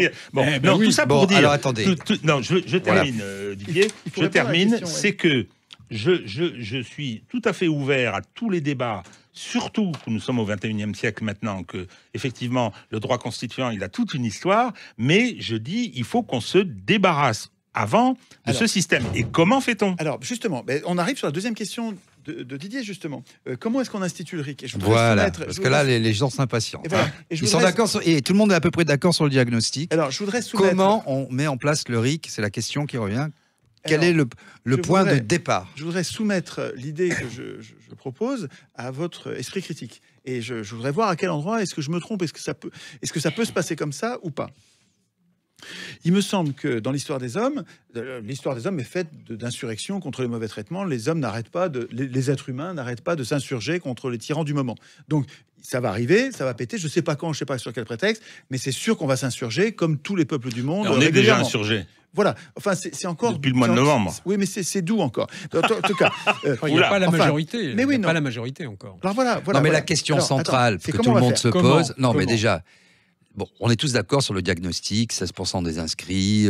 Tout ça pour dire... Alors, attendez. Je termine, Didier. Je termine, c'est que je suis tout à fait ouvert à tous les débats, surtout que nous sommes au XXIe siècle maintenant, que effectivement le droit constituant il a toute une histoire, mais je dis il faut qu'on se débarrasse avant de ce système. Et comment fait-on? Alors justement, on arrive sur la deuxième question de Didier, justement. Comment est-ce qu'on institue le RIC? Parce que là, les gens s'impatientent. Ils sont d'accord, et tout le monde est à peu près d'accord sur le diagnostic. Alors, je voudrais soumettre... Comment on met en place le RIC? C'est la question qui revient. Quel est le point de départ? Je voudrais soumettre l'idée que je propose à votre esprit critique. Et je voudrais voir à quel endroit est-ce que je me trompe, est-ce que ça peut se passer comme ça ou pas. Il me semble que dans l'histoire des hommes est faite d'insurrections contre les mauvais traitements. Les hommes n'arrêtent pas les êtres humains n'arrêtent pas de s'insurger contre les tyrans du moment. Donc ça va arriver, ça va péter. Je sais pas quand, je sais pas sur quel prétexte, mais c'est sûr qu'on va s'insurger comme tous les peuples du monde. On est déjà insurgés. Voilà. Enfin, c'est encore depuis le mois de novembre. Oui, mais c'est doux encore. En tout cas, il n'y a pas la majorité. Mais oui, il n'y a pas la majorité encore. Alors voilà. Non, mais la question centrale que tout le monde se pose. Non, mais déjà. Bon, on est tous d'accord sur le diagnostic, 16% des inscrits,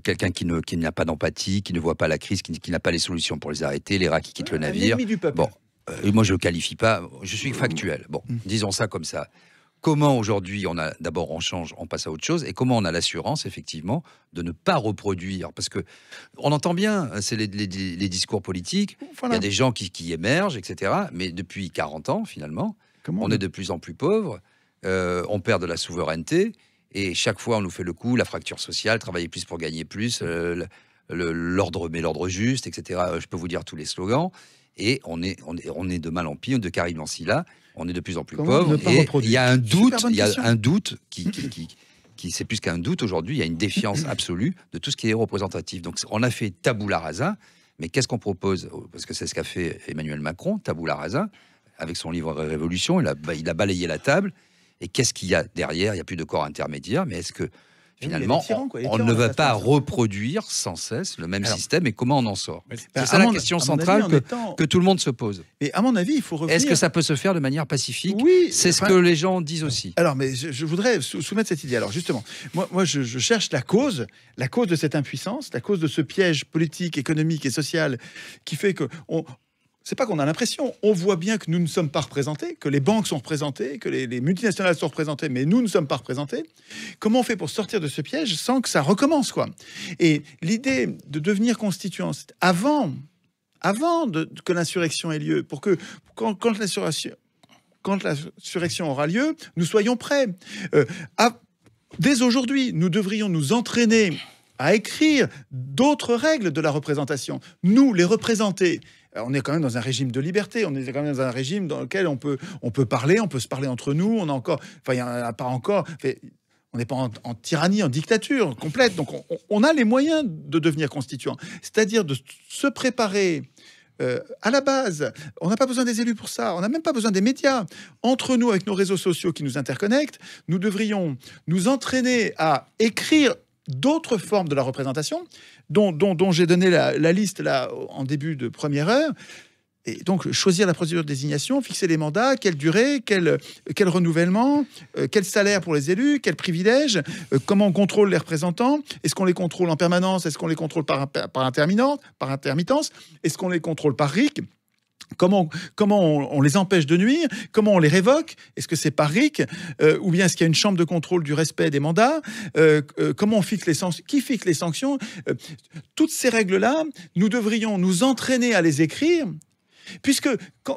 quelqu'un qui n'a pas d'empathie, qui ne voit pas la crise, qui n'a pas les solutions pour les arrêter, les rats qui quittent le navire. Bon, moi je le qualifie pas, je suis factuel. Bon, disons ça comme ça. Comment aujourd'hui on change, on passe à autre chose, et comment on a l'assurance effectivement de ne pas reproduire, parce que on entend bien, c'est les discours politiques, il y a des gens qui émergent, etc. Mais depuis 40 ans finalement, on est de plus en plus pauvres. On perd de la souveraineté et chaque fois on nous fait le coup, la fracture sociale, travailler plus pour gagner plus, l'ordre juste, etc. Je peux vous dire tous les slogans et on est de mal en pire, de Karim Lancilla, on est de plus en plus pauvre et il y a un doute, qui c'est plus qu'un doute aujourd'hui, il y a une défiance absolue de tout ce qui est représentatif. Donc on a fait tabula rasa, mais qu'est-ce qu'on propose? Parce que c'est ce qu'a fait Emmanuel Macron, tabula rasa, avec son livre Révolution, il a balayé la table. Et qu'est-ce qu'il y a derrière? Il n'y a plus de corps intermédiaire, mais est-ce que finalement, on ne va pas reproduire sans cesse le même système, et comment on en sort? C'est ça la question centrale que tout le monde se pose. Et à mon avis, il faut revenir... Est-ce que ça peut se faire de manière pacifique? Oui. C'est ce que les gens disent aussi. Alors, mais je voudrais soumettre cette idée. Alors, justement, moi je cherche la cause de cette impuissance, la cause de ce piège politique, économique et social qui fait que... C'est pas qu'on a l'impression, on voit bien que nous ne sommes pas représentés, que les banques sont représentées, que les multinationales sont représentées, mais nous ne sommes pas représentés. Comment on fait pour sortir de ce piège sans que ça recommence, quoi? Et l'idée de devenir constituant, c'est avant que l'insurrection ait lieu, pour que quand l'insurrection aura lieu, nous soyons prêts. Dès aujourd'hui, nous devrions nous entraîner à écrire d'autres règles de la représentation. Nous, les représenter. On est quand même dans un régime de liberté, on est quand même dans un régime dans lequel on peut parler, on peut se parler entre nous, on n'est pas en tyrannie, en dictature complète, donc on a les moyens de devenir constituant, c'est-à-dire de se préparer à la base. On n'a pas besoin des élus pour ça, on n'a même pas besoin des médias. Entre nous, avec nos réseaux sociaux qui nous interconnectent, nous devrions nous entraîner à écrire d'autres formes de la représentation, dont j'ai donné la liste là en début de première heure. Et donc, choisir la procédure de désignation, fixer les mandats, quelle durée, quel renouvellement, quel salaire pour les élus, quels privilèges, comment on contrôle les représentants, est-ce qu'on les contrôle en permanence, est-ce qu'on les contrôle par intermittence, est-ce qu'on les contrôle par RIC, comment on les empêche de nuire, comment on les révoque, est-ce que c'est par RIC, ou bien est-ce qu'il y a une chambre de contrôle du respect des mandats, comment on fixe les sanctions, qui fixe les sanctions, toutes ces règles-là, nous devrions nous entraîner à les écrire. Puisque,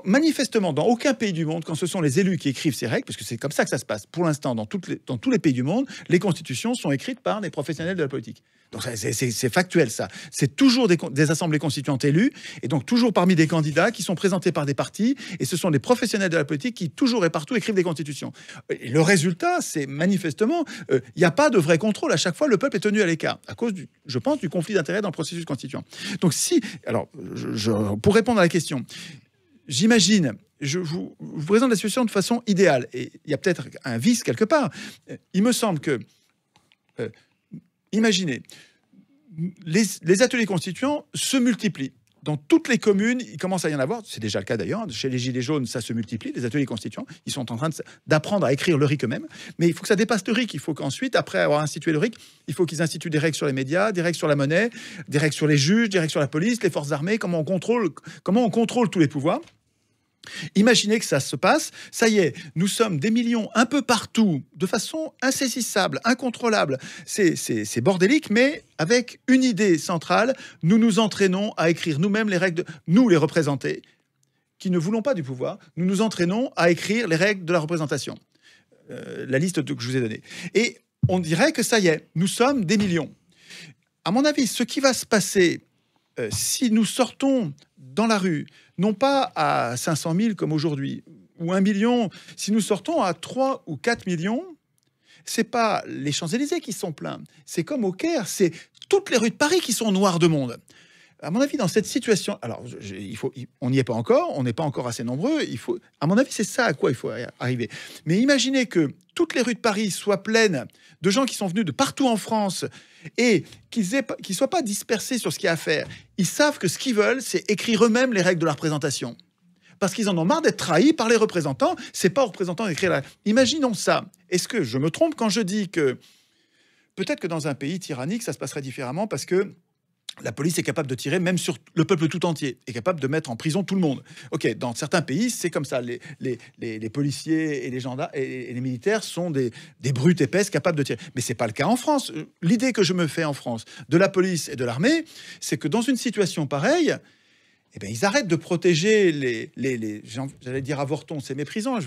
manifestement, dans aucun pays du monde, quand ce sont les élus qui écrivent ces règles, parce que c'est comme ça que ça se passe, pour l'instant, dans tous les pays du monde, les constitutions sont écrites par des professionnels de la politique. Donc c'est factuel, ça. C'est toujours des assemblées constituantes élues, et donc toujours parmi des candidats qui sont présentés par des partis, et ce sont des professionnels de la politique qui, toujours et partout, écrivent des constitutions. Et le résultat, c'est manifestement, il n'y a pas de vrai contrôle. À chaque fois, le peuple est tenu à l'écart, à cause, je pense, du conflit d'intérêts dans le processus constituant. Donc pour répondre à la question, j'imagine, je vous présente la situation de façon idéale, et il y a peut-être un vice quelque part. Il me semble que, imaginez, les ateliers constituants se multiplient. Dans toutes les communes, il commence à y en avoir. C'est déjà le cas d'ailleurs. Chez les Gilets jaunes, ça se multiplie. Les ateliers constituants, ils sont en train d'apprendre à écrire le RIC eux-mêmes. Mais il faut que ça dépasse le RIC. Il faut qu'ensuite, après avoir institué le RIC, il faut qu'ils instituent des règles sur les médias, des règles sur la monnaie, des règles sur les juges, des règles sur la police, les forces armées, comment on contrôle tous les pouvoirs. Imaginez que ça se passe, ça y est, nous sommes des millions un peu partout, de façon insaisissable, incontrôlable. C'est bordélique, mais avec une idée centrale, nous nous entraînons à écrire nous-mêmes les règles, nous les représentés, qui ne voulons pas du pouvoir, nous nous entraînons à écrire les règles de la représentation. La liste que je vous ai donnée. Et on dirait que ça y est, nous sommes des millions. À mon avis, ce qui va se passer si nous sortons dans la rue, non pas à 500 000 comme aujourd'hui, ou 1 million, si nous sortons à 3 ou 4 millions, c'est pas les Champs-Élysées qui sont pleins, c'est comme au Caire, c'est toutes les rues de Paris qui sont noires de monde. À mon avis, dans cette situation, alors on n'y est pas encore, on n'est pas encore assez nombreux, à mon avis, c'est ça à quoi il faut arriver. Mais imaginez que toutes les rues de Paris soient pleines de gens qui sont venus de partout en France et qu'ils ne soient pas dispersés sur ce qu'il y a à faire. Ils savent que ce qu'ils veulent, c'est écrire eux-mêmes les règles de la représentation. Parce qu'ils en ont marre d'être trahis par les représentants. C'est pas aux représentants d'écrire la... Imaginons ça. Est-ce que je me trompe quand je dis que peut-être que dans un pays tyrannique, ça se passerait différemment parce que la police est capable de tirer même sur le peuple tout entier, est capable de mettre en prison tout le monde. Ok, dans certains pays, c'est comme ça. Les policiers et les gendarmes et les militaires sont des brutes épaisses capables de tirer. Mais c'est pas le cas en France. L'idée que je me fais en France de la police et de l'armée, c'est que dans une situation pareille, eh bien, ils arrêtent de protéger j'allais dire avortons, c'est méprisant.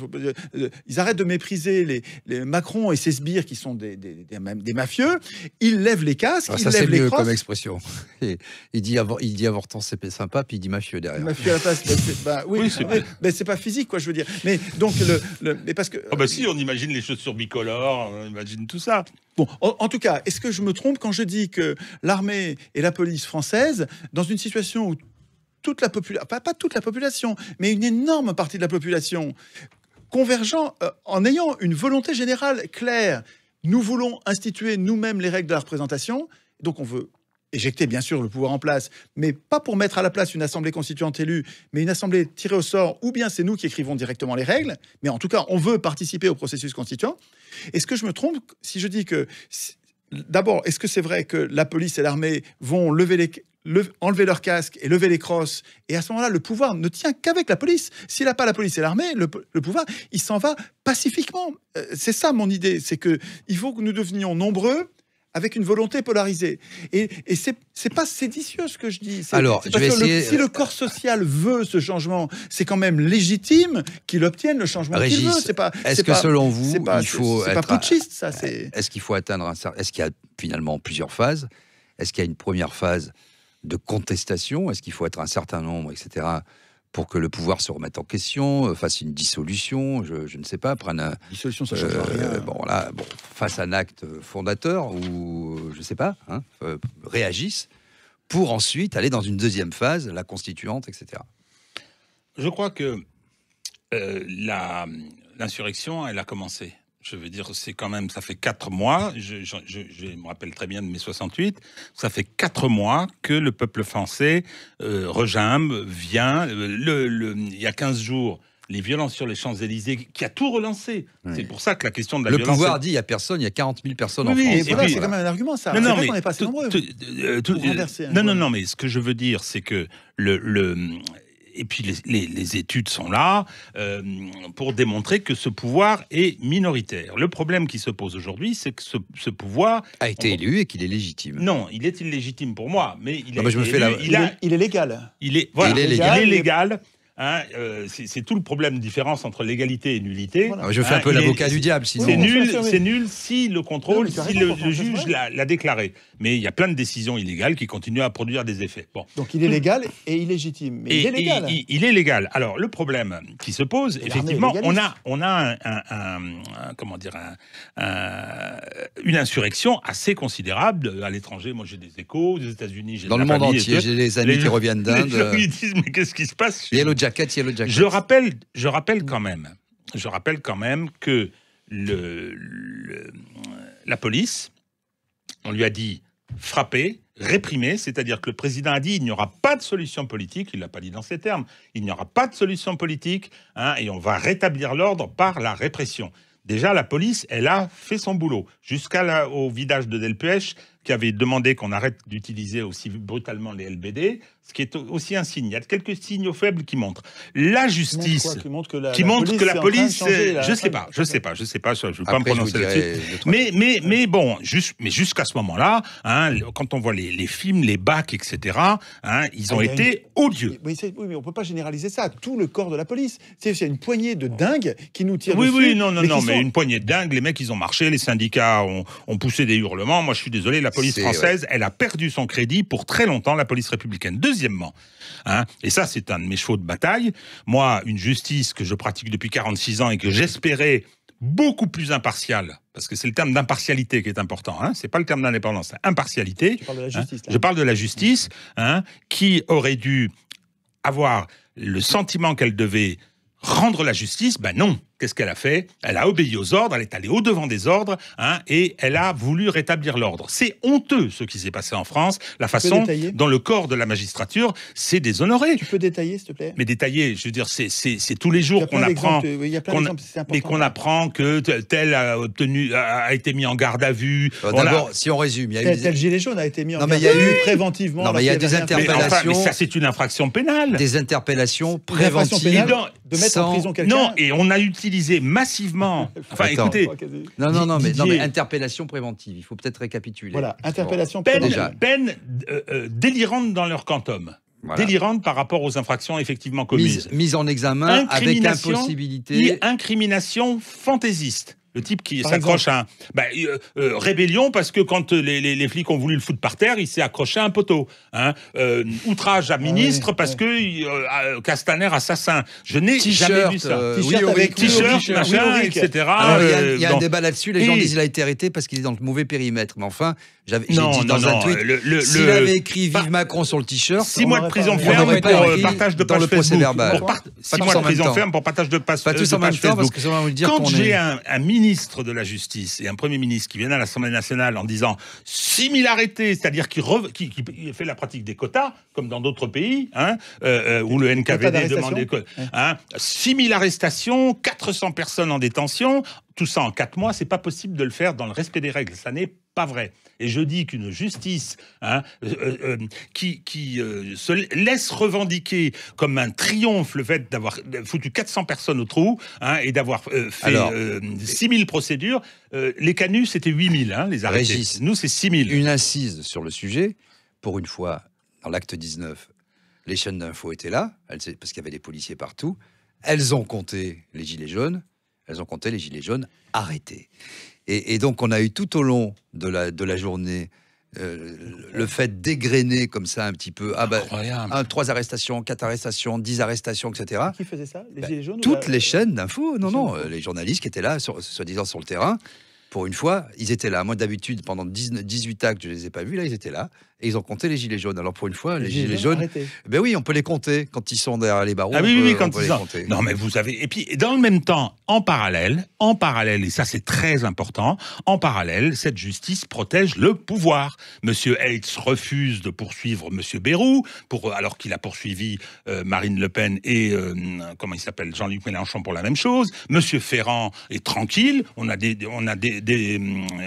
Ils arrêtent de mépriser les Macron et ses sbires qui sont des mafieux. Ils lèvent les casques, alors ils ça, lèvent les crosses. C'est mieux comme expression. Il dit avortant, c'est sympa, puis il dit mafieux derrière. Mafieux à la place, oui, c'est pas physique, quoi, je veux dire. Mais donc mais parce que. Si, on imagine les chaussures bicolores, on imagine tout ça. Bon, en tout cas, est-ce que je me trompe quand je dis que l'armée et la police française, dans une situation où toute la population, pas toute la population, mais une énorme partie de la population, convergent en ayant une volonté générale claire. Nous voulons instituer nous-mêmes les règles de la représentation, donc on veut éjecter bien sûr le pouvoir en place, mais pas pour mettre à la place une assemblée constituante élue, mais une assemblée tirée au sort, ou bien c'est nous qui écrivons directement les règles, mais en tout cas on veut participer au processus constituant. Est-ce que je me trompe si je dis que... D'abord, est-ce que c'est vrai que la police et l'armée vont enlever leur casque et lever les crosses, et à ce moment-là, le pouvoir ne tient qu'avec la police. S'il n'a pas la police et l'armée, le pouvoir, il s'en va pacifiquement. C'est ça mon idée, c'est qu'il faut que nous devenions nombreux avec une volonté polarisée. Et c'est pas séditieux ce que je dis. Alors, je vais essayer... Si le corps social veut ce changement, c'est quand même légitime qu'il obtienne le changement qu'il veut. Est-ce que selon vous, il faut c'est pas putschiste, ça. Est-ce qu'il faut atteindre est-ce qu'il y a finalement plusieurs phases? Est-ce qu'il y a une première phase de contestation? Est-ce qu'il faut être un certain nombre, etc., pour que le pouvoir se remette en question, fasse une dissolution, je ne sais pas, prenne un... Dissolution, ça ne change rien. Fasse un acte fondateur, ou je ne sais pas, réagisse, pour ensuite aller dans une deuxième phase, la constituante, etc. Je crois que l'insurrection, elle a commencé. Je veux dire, c'est quand même, ça fait 4 mois, je me rappelle très bien de mai 68, ça fait 4 mois que le peuple français regimbe, vient. Il y a 15 jours, les violences sur les Champs-Élysées, qui a tout relancé. Oui. C'est pour ça que la question de la violence... Le pouvoir dit, il n'y a personne, il y a 40 000 personnes en France. Et voilà, c'est quand même un argument, ça. Non, mais on n'est pas assez nombreux. Non, mais ce que je veux dire, c'est que et puis les études sont là pour démontrer que ce pouvoir est minoritaire. Le problème qui se pose aujourd'hui, c'est que ce pouvoir a été élu et qu'il est légitime. Non, il est illégitime pour moi, mais il est légal. Il est légal. Hein, c'est tout le problème de différence entre légalité et nullité. Voilà. Je fais un peu l'avocat du diable. C'est nul si le contrôle, si le juge l'a déclaré. Mais il y a plein de décisions illégales qui continuent à produire des effets. Bon. Donc il est légal et illégitime. Mais il est légal. Il est légal. Alors le problème qui se pose, effectivement, on a une insurrection assez considérable à l'étranger. Moi j'ai des échos, aux États-Unis, j'ai dans le monde entier, j'ai des amis qui reviennent d'Inde. Les gens ils disent mais qu'est-ce qui se passe? Yellow Jacket. Je rappelle quand même que la police, on lui a dit frapper, réprimer, c'est-à-dire que le président a dit il n'y aura pas de solution politique, il l'a pas dit dans ces termes, il n'y aura pas de solution politique, et on va rétablir l'ordre par la répression. Déjà, la police, elle a fait son boulot, jusqu'au vidage de Delpech, qui avait demandé qu'on arrête d'utiliser aussi brutalement les LBD, ce qui est aussi un signe. Il y a quelques signaux faibles qui montrent. La justice, qui montre que la police, je sais pas, je ne veux pas me prononcer là-dessus. Mais bon, jusqu'à ce moment-là, quand on voit les films, les bacs, etc., ils ont été odieux. Oui, mais on peut pas généraliser ça. Tout le corps de la police, c'est une poignée de dingues qui nous tirent dessus. Oui, non, mais une poignée de dingues. Les mecs, ils ont marché, les syndicats ont poussé des hurlements. Moi, je suis désolé, la police française, elle a perdu son crédit pour très longtemps, la police républicaine. Deuxièmement, et ça c'est un de mes chevaux de bataille, moi, une justice que je pratique depuis 46 ans et que j'espérais beaucoup plus impartiale, parce que c'est le terme d'impartialité qui est important, c'est pas le terme d'indépendance, c'est impartialité. Tu parles de la justice, je parle de la justice, qui aurait dû avoir le sentiment qu'elle devait rendre la justice. Ben non. Qu'est-ce qu'elle a fait? Elle a obéi aux ordres, elle est allée au-devant des ordres, et elle a voulu rétablir l'ordre. C'est honteux ce qui s'est passé en France, la façon dont le corps de la magistrature s'est déshonoré. Tu peux détailler, s'il te plaît? Mais détailler, je veux dire, c'est tous les jours qu'on apprend, qu'on apprend que tel a été mis en garde à vue. D'abord, si on résume, il y a eu tel gilet jaune a été mis en garde à vue préventivement. Non, mais il y a des interpellations. Mais ça, c'est une infraction pénale. Des interpellations préventives. De mettre en prison quelqu'un. Non, et on a utilisé massivement. Enfin, écoutez. Non, mais interpellation préventive. Il faut peut-être récapituler. Voilà, interpellation préventive. Peine délirante dans leur quantum. Voilà. Délirante par rapport aux infractions effectivement commises. Mise en examen avec impossibilité. Incrimination fantaisiste. Le type qui s'accroche à un... rébellion parce que quand les flics ont voulu le foutre par terre, il s'est accroché à un poteau. Outrage à ministre parce que Castaner assassin. Je n'ai jamais vu ça. T-shirt, machin, etc. Il y a un débat là-dessus. Les gens disent qu'il a été arrêté parce qu'il est dans le mauvais périmètre. Mais enfin, j'ai dit dans un tweet, s'il avait écrit « Vive Macron » sur le t-shirt... 6 mois de prison ferme pour partage de page Facebook. 6 mois de prison ferme pour partage de page Facebook. Pas tous en même temps, parce que ça va vous dire quand j'ai un ministre de la Justice et un Premier ministre qui viennent à l'Assemblée nationale en disant 6 000 arrêtés, c'est-à-dire qui fait la pratique des quotas, comme dans d'autres pays, où le NKVD demande des quotas. 6 000 arrestations, 400 personnes en détention, tout ça en 4 mois, c'est pas possible de le faire dans le respect des règles. Ça n'est pas vrai. Et je dis qu'une justice qui se laisse revendiquer comme un triomphe le fait d'avoir foutu 400 personnes au trou et d'avoir fait 6 000 procédures, les canuts c'était 8 000, les arrêtés. Régis, nous c'est 6 000. Une assise sur le sujet, pour une fois, dans l'acte 19, les chaînes d'info étaient là, parce qu'il y avait des policiers partout, elles ont compté les gilets jaunes, arrêtés. Et donc, on a eu tout au long de la journée le fait d'égrener comme ça un petit peu. 3 arrestations, 4 arrestations, 10 arrestations, etc. Qui faisait ça? Les Gilets jaunes? Toutes les chaînes d'infos. Non, les journalistes qui étaient là, soi-disant sur le terrain. Pour une fois, ils étaient là. Moi, d'habitude, pendant 18 actes, je les ai pas vus. Là, ils étaient là. Et ils ont compté les gilets jaunes. Alors, pour une fois, les gilets jaunes, ben oui, on peut les compter. Quand ils sont derrière les barreaux, ah oui, on quand peut ils les sont... compter. Non, mais vous avez... Et puis, dans le même temps, en parallèle, et ça, c'est très important, en parallèle, cette justice protège le pouvoir. Monsieur Heitz refuse de poursuivre Monsieur Bayrou, alors qu'il a poursuivi Marine Le Pen et, comment il s'appelle, Jean-Luc Mélenchon pour la même chose. Monsieur Ferrand est tranquille. On a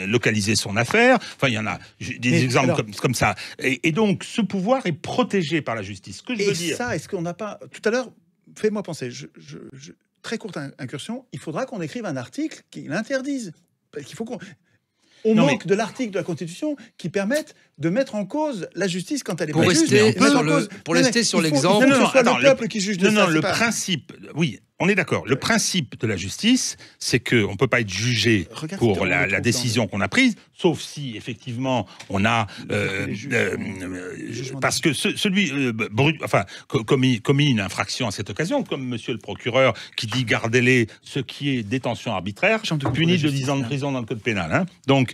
localisé son affaire. Enfin, il y en a des exemples comme ça. Et donc, ce pouvoir est protégé par la justice. Ce que je veux dire... ça, est-ce qu'on n'a pas... Tout à l'heure, fais-moi penser, très courte incursion, il faudra qu'on écrive un article qui l'interdise. Il faut qu'on... On manque de l'article de la Constitution qui permette de mettre en cause la justice quand elle est pour pas rester juste. Pour rester sur l'exemple. Le peuple qui juge de ça. Le principe, oui, on est d'accord. Le principe de la justice, c'est qu'on ne peut pas être jugé pour la décision qu'on a prise, sauf si, effectivement, on a... parce que commis une infraction à cette occasion, comme monsieur le procureur qui dit gardez-les, ce qui est détention arbitraire, puni de 10 ans de prison dans le code pénal. Hein. Donc,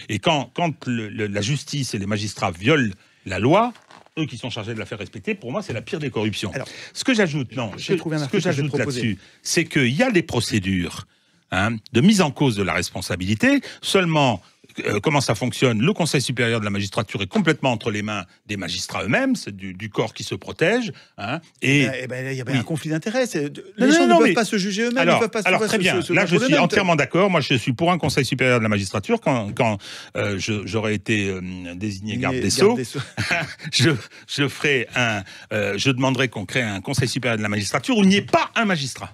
et quand la justice et les magistrats violent la loi, eux qui sont chargés de la faire respecter, pour moi, c'est la pire des corruptions. Alors, ce que j'ajoute là-dessus, c'est qu'il y a des procédures de mise en cause de la responsabilité. Seulement, comment ça fonctionne? Le Conseil supérieur de la magistrature est complètement entre les mains des magistrats eux-mêmes, c'est du corps qui se protège. Et il y a un conflit d'intérêts. Les gens ne peuvent pas se juger eux-mêmes. Alors, très bien. Là, je suis entièrement d'accord. Moi, je suis pour un Conseil supérieur de la magistrature. Quand j'aurais été désigné garde des Sceaux, je ferai je demanderai qu'on crée un Conseil supérieur de la magistrature où il n'y ait pas un magistrat.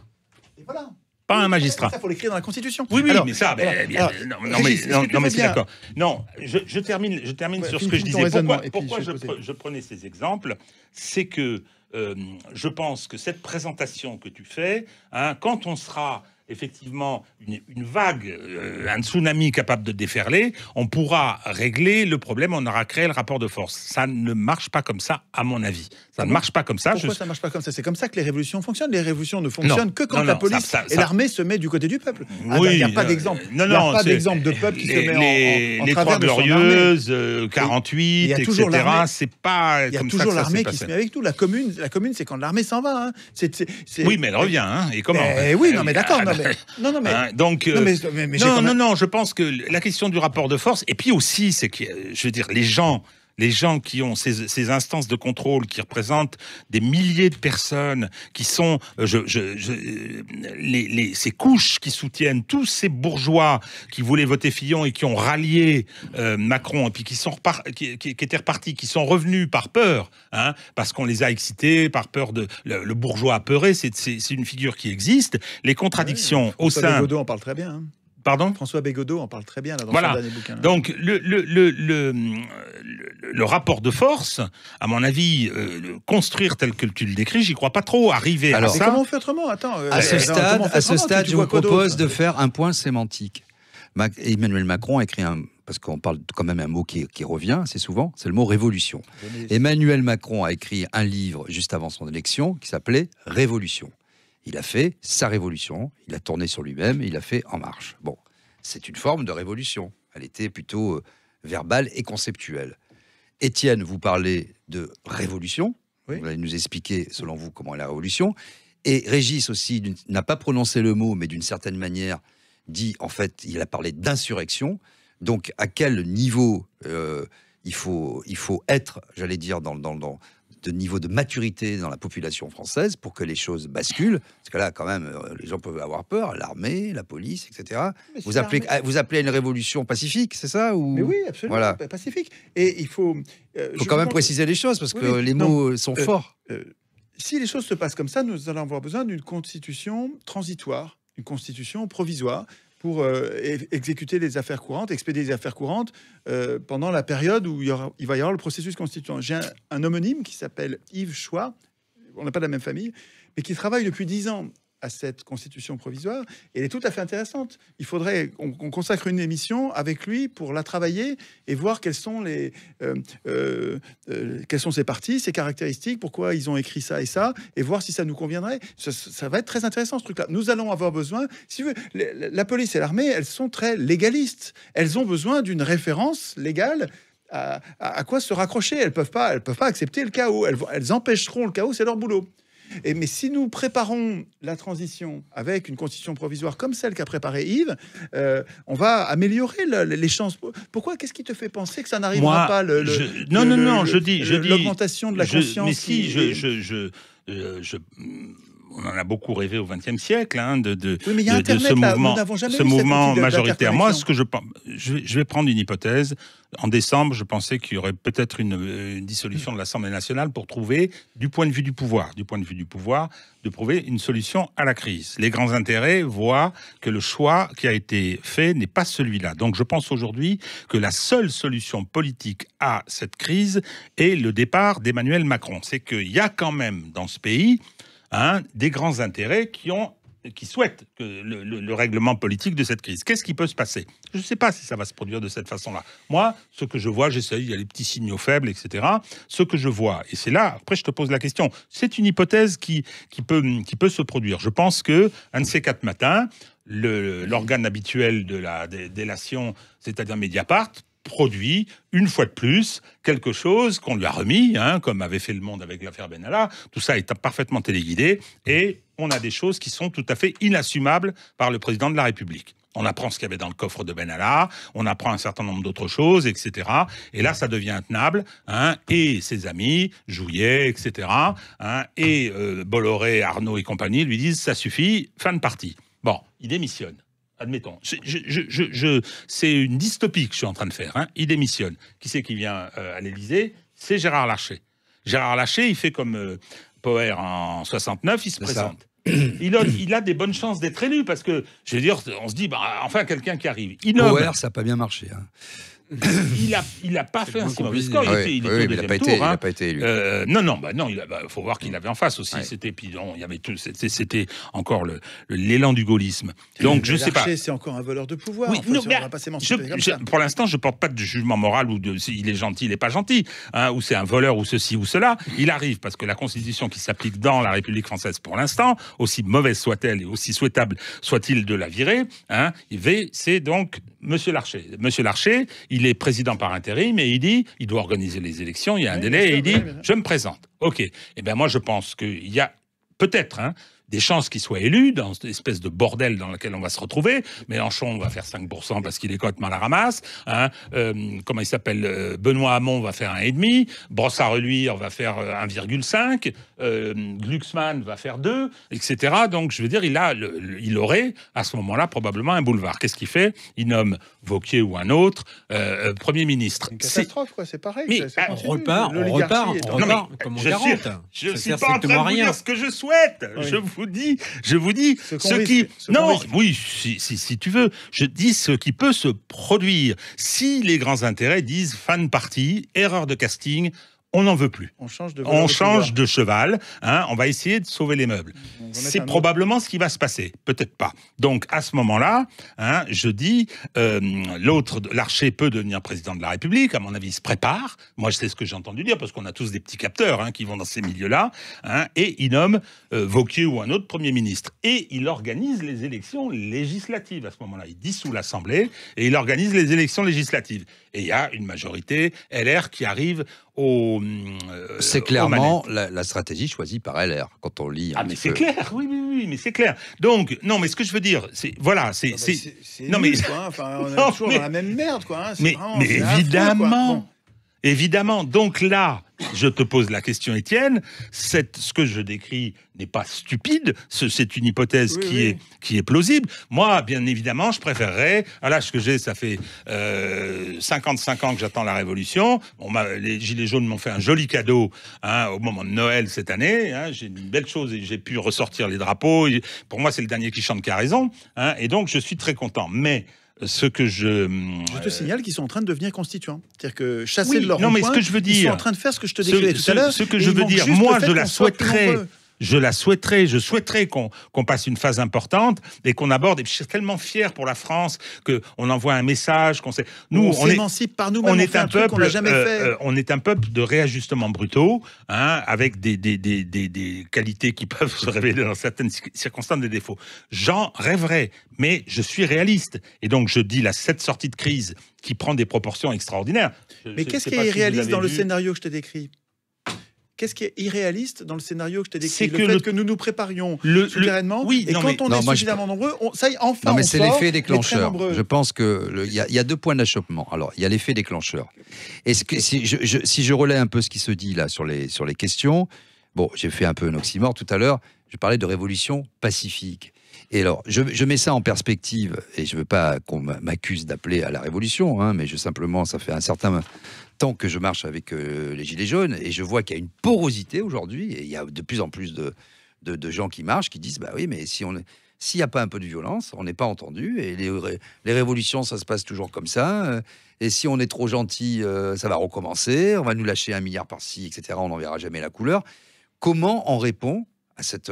Et voilà. Pas un magistrat. Ça, faut l'écrire dans la Constitution. Oui, mais ça, mais c'est d'accord. Non, je termine sur ce que je disais. Pourquoi je prenais ces exemples, c'est que je pense que cette présentation que tu fais, quand on sera effectivement une vague, un tsunami capable de déferler, on pourra régler le problème, on aura créé le rapport de force. Ça ne marche pas comme ça, à mon avis. Ça ne marche pas comme ça. Pourquoi ça ne marche pas comme ça? C'est comme ça que les révolutions fonctionnent. Les révolutions ne fonctionnent que quand la police et l'armée se met du côté du peuple. Il n'y a pas d'exemple. Il n'y a pas d'exemple de peuple qui se met en les travers Trois Glorieuses, 48, etc. C'est pas. Il y a toujours l'armée qui se met avec nous. La commune, c'est quand l'armée s'en va. Oui, mais elle revient. Et comment? Oui, non, mais d'accord. Non, je pense que la question du rapport de force, et puis aussi, c'est que, je veux dire, les gens qui ont ces instances de contrôle, qui représentent des milliers de personnes, qui sont ces couches qui soutiennent tous ces bourgeois qui voulaient voter Fillon et qui ont rallié Macron, et puis qui étaient repartis, qui sont revenus par peur, parce qu'on les a excités, par peur le bourgeois apeuré, c'est une figure qui existe. Les contradictions au sein... François Bégodeau en parle très bien. Pardon ? François Bégodeau en parle très bien là, dans son dernier bouquin. Donc le rapport de force, à mon avis, construire tel que tu le décris, j'y crois pas trop. Arriver à ça. Comment on fait autrement ? Attends. À ce stade, je vous propose de faire un point sémantique. Emmanuel Macron a écrit parce qu'on parle quand même un mot qui revient assez souvent, c'est le mot révolution. Emmanuel Macron a écrit un livre juste avant son élection qui s'appelait Révolution. Il a fait sa révolution, il a tourné sur lui-même, il a fait En Marche. Bon, c'est une forme de révolution. Elle était plutôt verbale et conceptuelle. Étienne, vous parlez de révolution. Oui. Vous allez nous expliquer, selon vous, comment est la révolution. Et Régis aussi n'a pas prononcé le mot, mais d'une certaine manière dit, en fait, il a parlé d'insurrection. Donc, à quel niveau il faut être, j'allais dire, de niveau de maturité dans la population française pour que les choses basculent. Parce que là, quand même, les gens peuvent avoir peur, l'armée, la police, etc. Vous appelez à une révolution pacifique, c'est ça ou... Mais oui, absolument, voilà. Pacifique. Et il faut... quand même préciser les choses, parce que les mots sont forts. Si les choses se passent comme ça, nous allons avoir besoin d'une constitution transitoire, une constitution provisoire, pour exécuter les affaires courantes, expédier les affaires courantes pendant la période où il va y avoir le processus constituant. J'ai un homonyme qui s'appelle Yves Choix, on n'a pas la même famille, mais qui travaille depuis 10 ans à cette constitution provisoire. Et elle est tout à fait intéressante. Il faudrait qu'on consacre une émission avec lui pour la travailler et voir quels sont ses partis, ses caractéristiques, pourquoi ils ont écrit ça et ça, et voir si ça nous conviendrait. Ça va être très intéressant, ce truc-là. Nous allons avoir besoin, si vous voulez, la police et l'armée, elles sont très légalistes. Elles ont besoin d'une référence légale à quoi se raccrocher. Elles peuvent pas accepter le chaos. Elles empêcheront le chaos, c'est leur boulot. Mais si nous préparons la transition avec une constitution provisoire comme celle qu'a préparée Yves, on va améliorer les chances. Pourquoi? Qu'est-ce qui te fait penser que ça n'arrivera pas l'augmentation de la conscience? Mais si, on en a beaucoup rêvé au XXe siècle, de ce mouvement majoritaire. Moi, ce que je pense, je vais prendre une hypothèse. En décembre, je pensais qu'il y aurait peut-être une dissolution de l'Assemblée nationale pour trouver, du point de vue du pouvoir, de trouver une solution à la crise. Les grands intérêts voient que le choix qui a été fait n'est pas celui-là. Donc, je pense aujourd'hui que la seule solution politique à cette crise est le départ d'Emmanuel Macron. C'est qu'il y a quand même dans ce pays des grands intérêts qui souhaitent que le règlement politique de cette crise. Qu'est-ce qui peut se passer? Je ne sais pas si ça va se produire de cette façon-là. Moi, ce que je vois, j'essaye, il y a les petits signaux faibles, etc. Ce que je vois, et c'est là, après je te pose la question, c'est une hypothèse qui peut se produire. Je pense que un de ces 4 matins, l'organe habituel de la délation, c'est-à-dire Mediapart, produit, une fois de plus, quelque chose qu'on lui a remis, comme avait fait Le Monde avec l'affaire Benalla. Tout ça est parfaitement téléguidé et on a des choses qui sont tout à fait inassumables par le président de la République. On apprend ce qu'il y avait dans le coffre de Benalla, on apprend un certain nombre d'autres choses, etc. Et là, ça devient intenable. Et ses amis, Jouyet, etc., et Bolloré, Arnaud et compagnie lui disent « ça suffit, fin de partie ». Bon, il démissionne. Admettons, c'est une dystopie que je suis en train de faire. Il démissionne. Qui c'est qui vient à l'Élysée? C'est Gérard Larcher. Gérard Larcher, il fait comme Poher en 69, il se présente. Il a des bonnes chances d'être élu parce que, je veux dire, on se dit, enfin, quelqu'un qui arrive. Poher, ça n'a pas bien marché. Il a pas fait un si mauvais score. Il n'a pas été élu. Non, il faut voir qu'il avait en face aussi. C'était il y avait tout. C'était encore l'élan du gaullisme. Donc je sais pas. C'est encore un voleur de pouvoir. Oui, pour l'instant, je porte pas de jugement moral ou de s'il est gentil, il est pas gentil, ou c'est un voleur ou ceci ou cela. Il arrive parce que la Constitution qui s'applique dans la République française pour l'instant, aussi mauvaise soit-elle et aussi souhaitable soit-il de la virer, c'est donc Monsieur Larcher. Monsieur Larcher, il est président par intérim et il dit, il doit organiser les élections, il y a un délai, et il dit, je me présente. OK. Eh bien, moi, je pense qu'il y a peut-être des chances qu'il soit élu dans cette espèce de bordel dans lequel on va se retrouver. Mélenchon va faire 5% parce qu'il est complètement à la ramasse. Comment il s'appelle? Benoît Hamon va faire 1,5. Brossard-Reluire va faire 1,5. Glucksmann va faire 2, etc. Donc, je veux dire, il aurait, à ce moment-là, probablement un boulevard. Qu'est-ce qu'il fait? Il nomme Wauquiez ou un autre Premier ministre. C'est une catastrophe, quoi. C'est pareil. Mais on repart. Comme en 40. Je ne suis pas en train de vous dire ce que je souhaite. Oui. Je vous dis ce qui... Non, oui, si tu veux, je dis ce qui peut se produire. Si les grands intérêts disent fin de partie, erreur de casting, on n'en veut plus. On change de cheval. On va essayer de sauver les meubles. C'est probablement ce qui va se passer. Peut-être pas. Donc, à ce moment-là, je dis, Larcher peut devenir président de la République. À mon avis, il se prépare. Moi, je sais ce que j'ai entendu dire, parce qu'on a tous des petits capteurs qui vont dans ces milieux-là. Et il nomme Wauquiez ou un autre Premier ministre. Et il organise les élections législatives. À ce moment-là, il dissout l'Assemblée et il organise les élections législatives. Et il y a une majorité LR qui arrive c'est clairement la stratégie choisie par LR quand on lit. Mais c'est clair, oui, mais c'est clair. Donc non, mais ce que je veux dire, c'est voilà, c'est non mais enfin, on est toujours dans la même merde, quoi. Mais évidemment. Évidemment, donc là, je te pose la question, Étienne, ce que je décris n'est pas stupide, c'est une hypothèse qui est plausible. Moi, bien évidemment, je préférerais, à l'âge que j'ai, ça fait 55 ans que j'attends la Révolution, les Gilets jaunes m'ont fait un joli cadeau au moment de Noël cette année, j'ai une belle chose et j'ai pu ressortir les drapeaux, pour moi c'est le dernier qui chante qui a raison, et donc je suis très content, mais... Je te signale qu'ils sont en train de devenir constituants. C'est-à-dire que chassés de leur mais ce que je veux dire, ils sont en train de faire ce que je te décrivais tout à l'heure. Ce que je veux dire, moi, je la souhaiterais. je la souhaiterais. Je souhaiterais qu'on passe une phase importante et qu'on aborde. Et je suis tellement fier pour la France qu'on envoie un message. Nous, on s'émancipe par nous-mêmes. On est un peuple qu'on n'a jamais fait. On est un peuple de réajustements brutaux, hein, avec des qualités qui peuvent se révéler dans certaines circonstances des défauts. J'en rêverais, mais je suis réaliste. Et donc, je dis cette sortie de crise qui prend des proportions extraordinaires. Mais qu'est-ce qui est irréaliste dans le scénario que je t'ai décrit ? Qu'est-ce qui est irréaliste dans le scénario que je t'ai décrit ? C'est que nous nous préparions souterrainement, et quand on est suffisamment nombreux, ça y est, enfin, non, mais c'est l'effet déclencheur. Je pense qu'il y a 2 points d'achoppement. Alors, il y a l'effet déclencheur. Et si je relais un peu ce qui se dit là sur les questions, bon, j'ai fait un peu un oxymore tout à l'heure, je parlais de révolution pacifique. Et alors, je mets ça en perspective, et je ne veux pas qu'on m'accuse d'appeler à la révolution, hein, mais simplement, ça fait un certain temps que je marche avec les Gilets jaunes, et je vois qu'il y a une porosité aujourd'hui, et il y a de plus en plus de gens qui marchent, qui disent, bah oui, mais s'il n'y a pas un peu de violence, on n'est pas entendu, et les révolutions, ça se passe toujours comme ça, et si on est trop gentil, ça va recommencer, on va nous lâcher 1 milliard par-ci, etc., on n'en verra jamais la couleur. Comment on répond à cette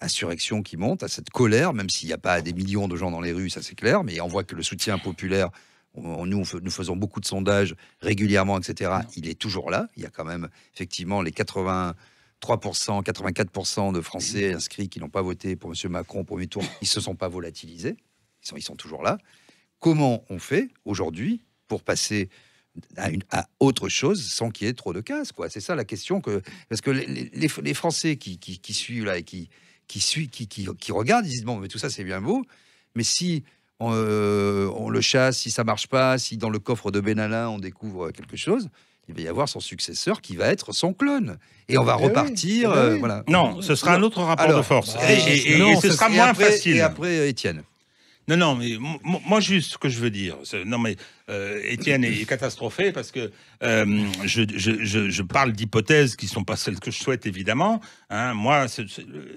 insurrection qui monte, à cette colère, même s'il n'y a pas des millions de gens dans les rues, ça c'est clair, mais on voit que le soutien populaire, nous faisons beaucoup de sondages régulièrement, etc., il est toujours là. Il y a quand même effectivement les 83%, 84% de Français inscrits qui n'ont pas voté pour M. Macron au premier tour, ils ne se sont pas volatilisés, ils sont toujours là. Comment on fait aujourd'hui pour passer à autre chose sans qu'il y ait trop de casse, quoi. C'est ça la question, parce que les Français qui suivent là et qui regardent, ils disent bon, mais tout ça c'est bien beau, mais si on le chasse, si ça marche pas, si dans le coffre de Benalla on découvre quelque chose, il va y avoir son successeur qui va être son clone, et on va repartir. Voilà. Non, ce sera un autre rapport de force, et ce sera moins facile. Et après, Étienne. Non, mais moi, juste ce que je veux dire, Étienne est catastrophé parce que je parle d'hypothèses qui ne sont pas celles que je souhaite, évidemment. Hein. Moi,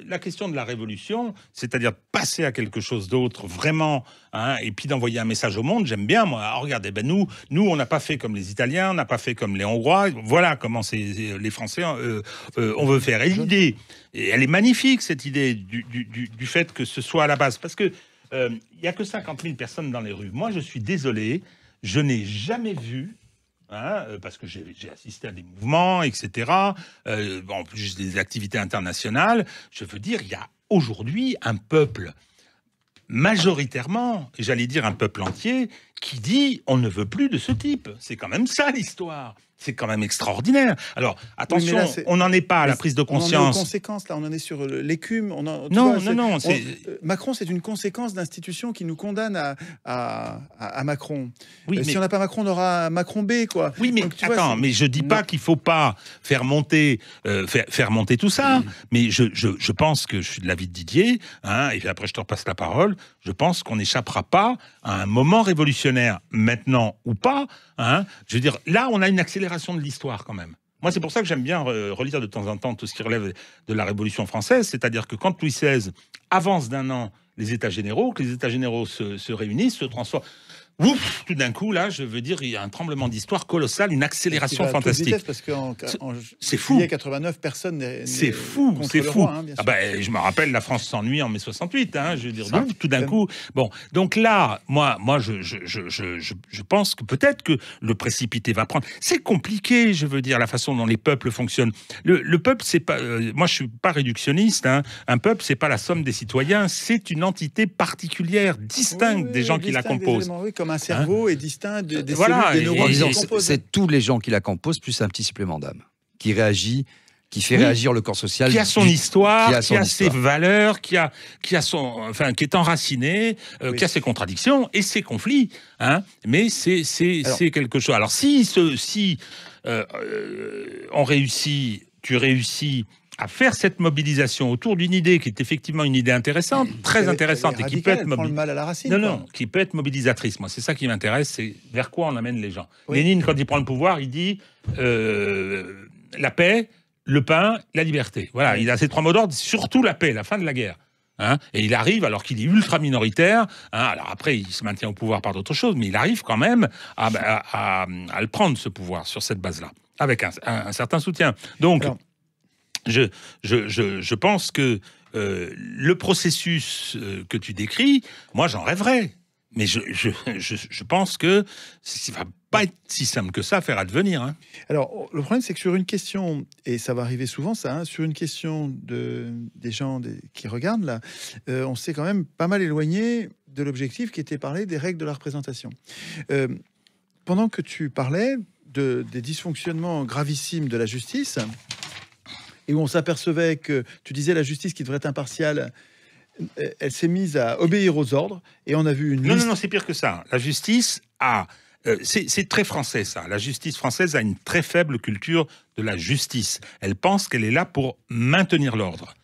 la question de la révolution, c'est-à-dire passer à quelque chose d'autre, vraiment, hein, et puis d'envoyer un message au monde, j'aime bien, moi. Alors, regardez, nous, on n'a pas fait comme les Italiens, on n'a pas fait comme les Hongrois. Voilà comment les Français, on veut faire. Et l'idée, elle est magnifique, cette idée du fait que ce soit à la base. Parce que il n'y a que 50 000 personnes dans les rues. Moi, je suis désolé, je n'ai jamais vu, hein, parce que j'ai assisté à des mouvements, etc., en plus des activités internationales, je veux dire, il y a aujourd'hui un peuple majoritairement, et j'allais dire un peuple entier, qui dit on ne veut plus de ce type. C'est quand même ça l'histoire. C'est quand même extraordinaire. Alors, attention, oui, on n'en est pas à la prise de conscience. On en est aux conséquences, là. On en est sur l'écume. Non. Macron, c'est une conséquence d'institutions qui nous condamnent à Macron. Oui, mais si on n'a pas Macron, on aura Macron B, quoi. Oui, mais donc, mais je dis pas qu'il faut pas faire monter tout ça. Mais je pense que je suis de l'avis de Didier, hein, et puis après je te repasse la parole. Je pense qu'on n'échappera pas à un moment révolutionnaire, maintenant ou pas. Hein. Je veux dire, là, on a une accélération de l'histoire quand même. Moi, c'est pour ça que j'aime bien relire de temps en temps tout ce qui relève de la Révolution française, c'est-à-dire que quand Louis XVI avance d'1 an les États généraux, que les États généraux se réunissent, se transforment. Ouf, tout d'un coup, là, je veux dire, il y a un tremblement d'histoire colossal, une accélération fantastique. Parce qu'en c'est fou. Juillet 89, personne n'est c'est fou, c'est fou. Roi, hein, je me rappelle, la France s'ennuie en mai 68. Hein, je veux dire, tout d'un coup. Bon, donc là, moi, je pense que peut-être que le précipité va prendre. C'est compliqué, je veux dire, la façon dont les peuples fonctionnent. Le peuple, c'est pas. Moi, je suis pas réductionniste. Hein. Un peuple, c'est pas la somme des citoyens. C'est une entité particulière, distincte des gens qui la composent. Comme un cerveau est distinct des voilà, cellules, des neurones. C'est tous les gens qui la composent, plus un petit supplément d'âme, qui réagit, qui fait réagir le corps social. Qui a son histoire, qui a ses valeurs, qui est enraciné, qui a ses contradictions et ses conflits. Hein, mais c'est quelque chose. Alors, si on réussit, tu réussis à faire cette mobilisation autour d'une idée qui est effectivement une idée intéressante, très intéressante, et qui peut être le mal à la racine, qui peut être mobilisatrice. Moi, c'est ça qui m'intéresse, c'est vers quoi on amène les gens. Oui. Lénine, quand il prend le pouvoir, il dit la paix, le pain, la liberté. Voilà, il a ces 3 mots d'ordre, surtout la paix, la fin de la guerre. Hein, et il arrive, alors qu'il est ultra minoritaire, hein, alors après il se maintient au pouvoir par d'autres choses, mais il arrive quand même à le prendre, ce pouvoir, sur cette base-là, avec un certain soutien. Donc, je pense que le processus que tu décris, moi j'en rêverais. Mais je pense que ça va pas être si simple que ça à faire advenir. Hein. Alors, le problème, c'est que sur une question, et ça va arriver souvent, ça, hein, sur une question des gens qui regardent, là, on s'est quand même pas mal éloigné de l'objectif qui était parlé des règles de la représentation. Pendant que tu parlais des dysfonctionnements gravissimes de la justice, et où on s'apercevait que, tu disais, la justice qui devrait être impartiale, elle s'est mise à obéir aux ordres, et on a vu une liste... Non, c'est pire que ça. La justice a... c'est très français, ça. La justice française a une très faible culture de la justice. Elle pense qu'elle est là pour maintenir l'ordre.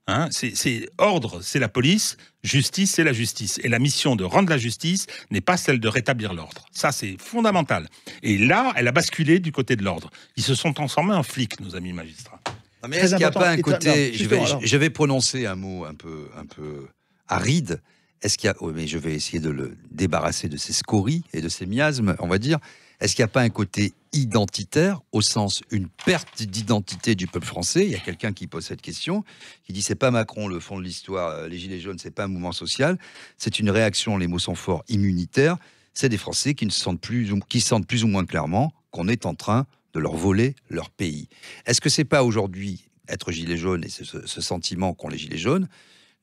Hein, c'est ordre, c'est la police. Justice, c'est la justice. Et la mission de rendre la justice n'est pas celle de rétablir l'ordre. Ça, c'est fondamental. Et là, elle a basculé du côté de l'ordre. Ils se sont transformés en flics, nos amis magistrats. Non, mais est-ce qu'il n'y a pas un côté... Je vais prononcer un mot un peu aride. Est-ce qu'il y a... Oh, mais je vais essayer de le débarrasser de ses scories et de ses miasmes, on va dire. Est-ce qu'il n'y a pas un côté identitaire, au sens une perte d'identité du peuple français? Il y a quelqu'un qui pose cette question, qui dit c'est pas Macron le fond de l'histoire, les Gilets jaunes, c'est pas un mouvement social, c'est une réaction, les mots sont forts, immunitaire. C'est des Français qui sentent plus ou moins clairement qu'on est en train de leur voler leur pays. Est-ce que c'est pas aujourd'hui, être gilet jaune, et ce sentiment qu'ont les gilets jaunes,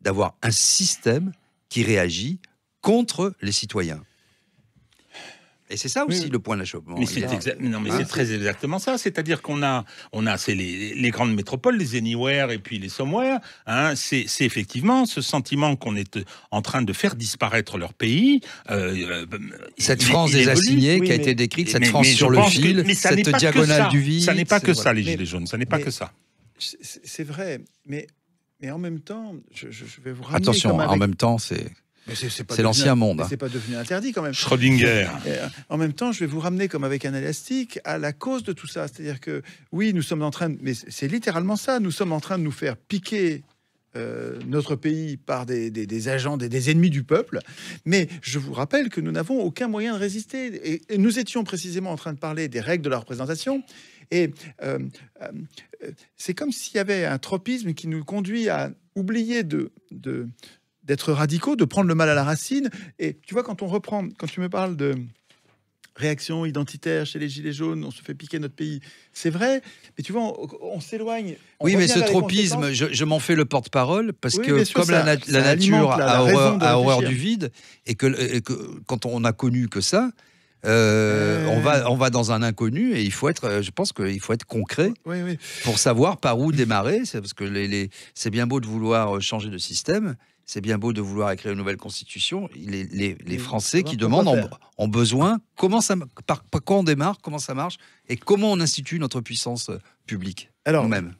d'avoir un système qui réagit contre les citoyens? Et c'est ça aussi le point d'achoppement. Mais c'est très exactement ça. C'est-à-dire qu'on a c'est les grandes métropoles, les Anywhere et puis les Somewhere. Hein, c'est effectivement ce sentiment qu'on est en train de faire disparaître leur pays. Cette France des assignés qui a été décrite, cette France sur le fil, cette diagonale du vide. Ça n'est pas que ça, les Gilets jaunes. Ça n'est pas que ça. C'est vrai, mais en même temps, je vais vous ramener... Attention, en même temps, c'est l'ancien monde. C'est pas devenu interdit quand même. Schrödinger. En même temps, je vais vous ramener comme avec un élastique à la cause de tout ça. C'est-à-dire que oui, nous sommes en train mais c'est littéralement ça, nous sommes en train de nous faire piquer notre pays par des agents, des ennemis du peuple. Mais je vous rappelle que nous n'avons aucun moyen de résister. Et nous étions précisément en train de parler des règles de la représentation. Et c'est comme s'il y avait un tropisme qui nous conduit à oublier d'être radicaux, de prendre le mal à la racine. Et tu vois, quand tu me parles de réaction identitaire chez les Gilets jaunes, on se fait piquer notre pays, c'est vrai, mais tu vois, on s'éloigne. Oui, mais ce tropisme, je m'en fais le porte-parole, parce que comme la nature a horreur du vide, et que quand on a connu que ça, on va dans un inconnu, et je pense qu'il faut être concret pour savoir par où démarrer. C'est parce que c'est bien beau de vouloir changer de système, c'est bien beau de vouloir écrire une nouvelle constitution. Les Français qui demandent ont besoin. Par quoi on démarre, comment ça marche, et comment on institue notre puissance publique nous-mêmes.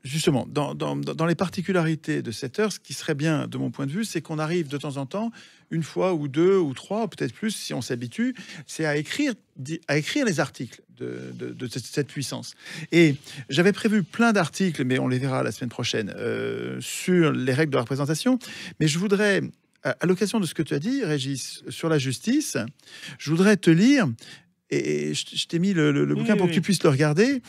Justement, dans les particularités de cette heure, ce qui serait bien, de mon point de vue, c'est qu'on arrive de temps en temps, une fois ou deux ou trois, peut-être plus, si on s'habitue, c'est à écrire les articles de cette puissance. Et j'avais prévu plein d'articles, mais on les verra la semaine prochaine, sur les règles de la représentation. Mais je voudrais, à l'occasion de ce que tu as dit, Régis, sur la justice, je voudrais te lire, et je t'ai mis le bouquin pour que tu puisses le regarder,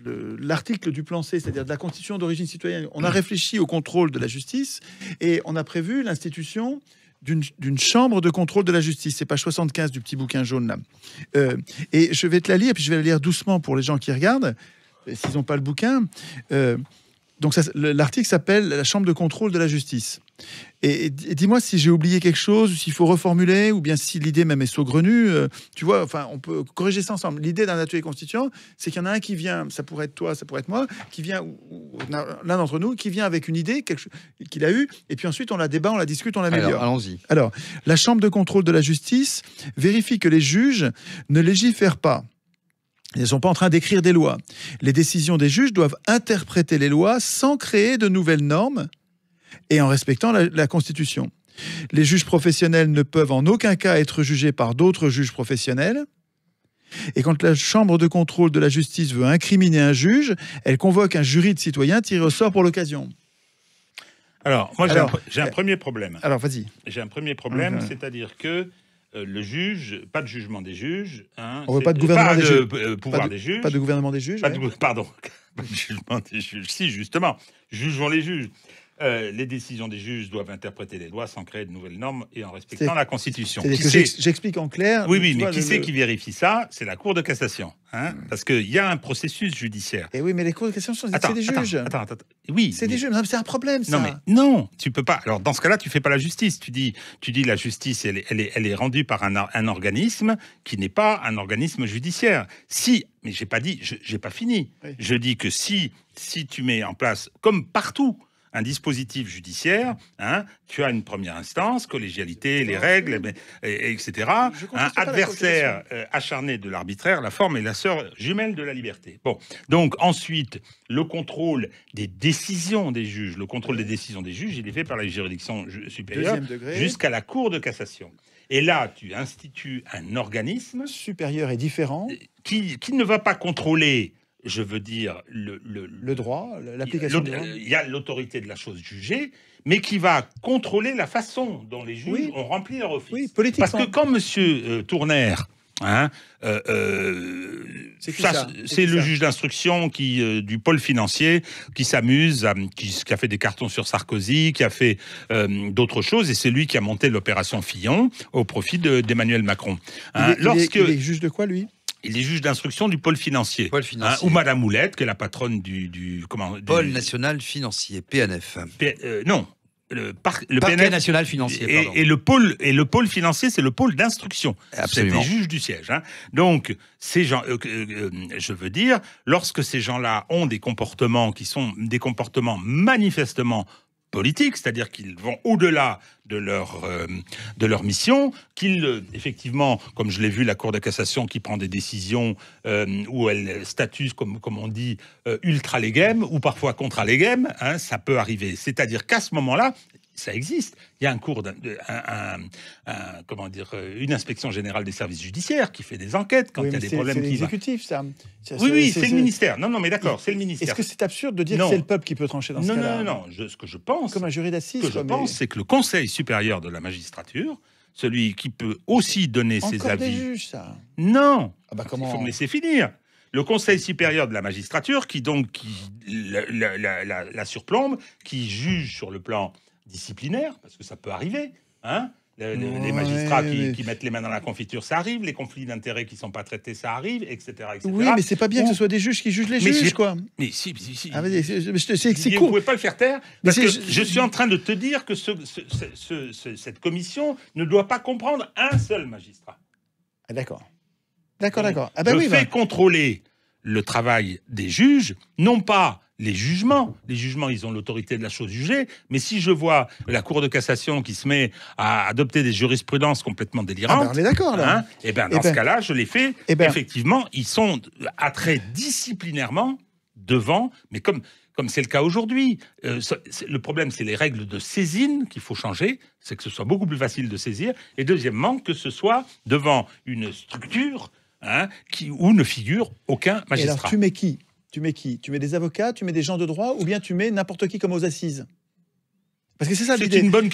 l'article du plan C, c'est-à-dire de la Constitution d'origine citoyenne. On a réfléchi au contrôle de la justice et on a prévu l'institution d'une chambre de contrôle de la justice. C'est page 75 du petit bouquin jaune là. Et je vais te la lire, puis je vais la lire doucement pour les gens qui regardent, s'ils n'ont pas le bouquin. Donc l'article s'appelle la chambre de contrôle de la justice. Et dis-moi si j'ai oublié quelque chose, s'il faut reformuler, ou bien si l'idée même est saugrenue. Tu vois, enfin, on peut corriger ça ensemble. L'idée d'un atelier constituant, c'est qu'il y en a un qui vient, ça pourrait être toi, ça pourrait être moi, qui vient, ou l'un d'entre nous, qui vient avec une idée qu'il a eue, et puis ensuite on la débat, on la discute, on l'améliore. Allons-y. Alors, la chambre de contrôle de la justice vérifie que les juges ne légifèrent pas. Ils ne sont pas en train d'écrire des lois. Les décisions des juges doivent interpréter les lois sans créer de nouvelles normes et en respectant la Constitution. Les juges professionnels ne peuvent en aucun cas être jugés par d'autres juges professionnels. Et quand la chambre de contrôle de la justice veut incriminer un juge, elle convoque un jury de citoyens tiré au sort pour l'occasion. Alors, moi, j'ai un premier problème. Alors, vas-y. J'ai un premier problème, c'est-à-dire que le juge, pas de jugement des juges. Hein, on veut pas de gouvernement des juges. Pouvoir des juges. Pas de gouvernement des juges. Pardon, pas de jugement des juges. Si, justement, jugeons les juges. Les décisions des juges doivent interpréter les lois sans créer de nouvelles normes et en respectant la Constitution. J'explique en clair. Oui, mais qui c'est qui vérifie ça? C'est la Cour de cassation. Hein, parce qu'il y a un processus judiciaire. Et oui, mais les cours de cassation, c'est des juges. Attends. Oui. C'est des juges. C'est un problème, ça. Non, tu peux pas. Alors, dans ce cas-là, tu fais pas la justice. Tu dis la justice, elle est rendue par un organisme qui n'est pas un organisme judiciaire. Si, mais j'ai pas fini. Oui. Je dis que si tu mets en place, comme partout, un dispositif judiciaire, hein, tu as une première instance, collégialité, les règles, etc. Un adversaire acharné de l'arbitraire, la forme est la sœur jumelle de la liberté. Bon, donc ensuite, le contrôle des décisions des juges, il est fait par la juridiction supérieure jusqu'à la Cour de cassation. Et là, tu institues un organisme supérieur et différent qui ne va pas contrôler. Je veux dire, le droit, l'application du droit. Il y a l'autorité de la chose jugée, mais qui va contrôler la façon dont les juges ont rempli leur office. Oui, politiquement. Parce que quand M. Tournaire, hein, c'est le juge d'instruction du pôle financier qui s'amuse, qui a fait des cartons sur Sarkozy, qui a fait d'autres choses, et c'est lui qui a monté l'opération Fillon au profit d'Emmanuel Macron. Hein, il est juge de quoi, lui ? Il est juge d'instruction du pôle financier. Ou Madame Moulette, qui est la patronne du pôle national financier, PNF. Non, le parquet PNF, national financier. Et le pôle financier, c'est le pôle d'instruction. Absolument. C'est des juges du siège. Hein. Donc, ces gens, je veux dire, lorsque ces gens-là ont des comportements qui sont des comportements manifestement politique, c'est-à-dire qu'ils vont au-delà de leur mission, qu'ils, effectivement, comme je l'ai vu, la Cour de cassation qui prend des décisions où elle statue, comme on dit, ultra-légem, ou parfois contra-légem, hein, ça peut arriver. C'est-à-dire qu'à ce moment-là, ça existe. Il y a une inspection générale des services judiciaires qui fait des enquêtes quand il y a des problèmes. C'est l'exécutif, ça. Oui, c'est le ministère. Non, mais d'accord, c'est le ministère. Est-ce que c'est absurde de dire que c'est le peuple qui peut trancher dans ce cas-là ? Non. Ce que je pense, comme un jury d'assises. C'est que le Conseil supérieur de la magistrature, celui qui peut aussi donner ses avis. Encore des juges, ça ? Non. Comment ? Il faut me laisser finir. Le Conseil supérieur de la magistrature, qui la surplombe, qui juge sur le plan disciplinaire, parce que ça peut arriver, hein. Les magistrats qui mettent les mains dans la confiture, ça arrive. Les conflits d'intérêts qui ne sont pas traités, ça arrive, etc. Oui, mais c'est pas bien que ce soit des juges qui jugent les juges, quoi. Mais si. Ah, c'est cool. Vous pouvez pas le faire taire, parce que je suis en train de te dire que cette commission ne doit pas comprendre un seul magistrat. Ah, d'accord. Je fais contrôler le travail des juges, non pas les jugements. Les jugements, ils ont l'autorité de la chose jugée. Mais si je vois la Cour de cassation qui se met à adopter des jurisprudences complètement délirantes, on est d'accord, là. Hein, dans ce cas-là, je les fais. Effectivement, ils sont attraits disciplinairement devant, mais comme c'est le cas aujourd'hui. Le problème, c'est les règles de saisine qu'il faut changer, c'est que ce soit beaucoup plus facile de saisir. Et deuxièmement, que ce soit devant une structure, hein, où ne figure aucun magistrat. Et alors, tu mets qui ? Tu mets des avocats, tu mets des gens de droit, ou bien tu mets n'importe qui comme aux assises ? Parce que c'est ça l'idée. C'est une bonne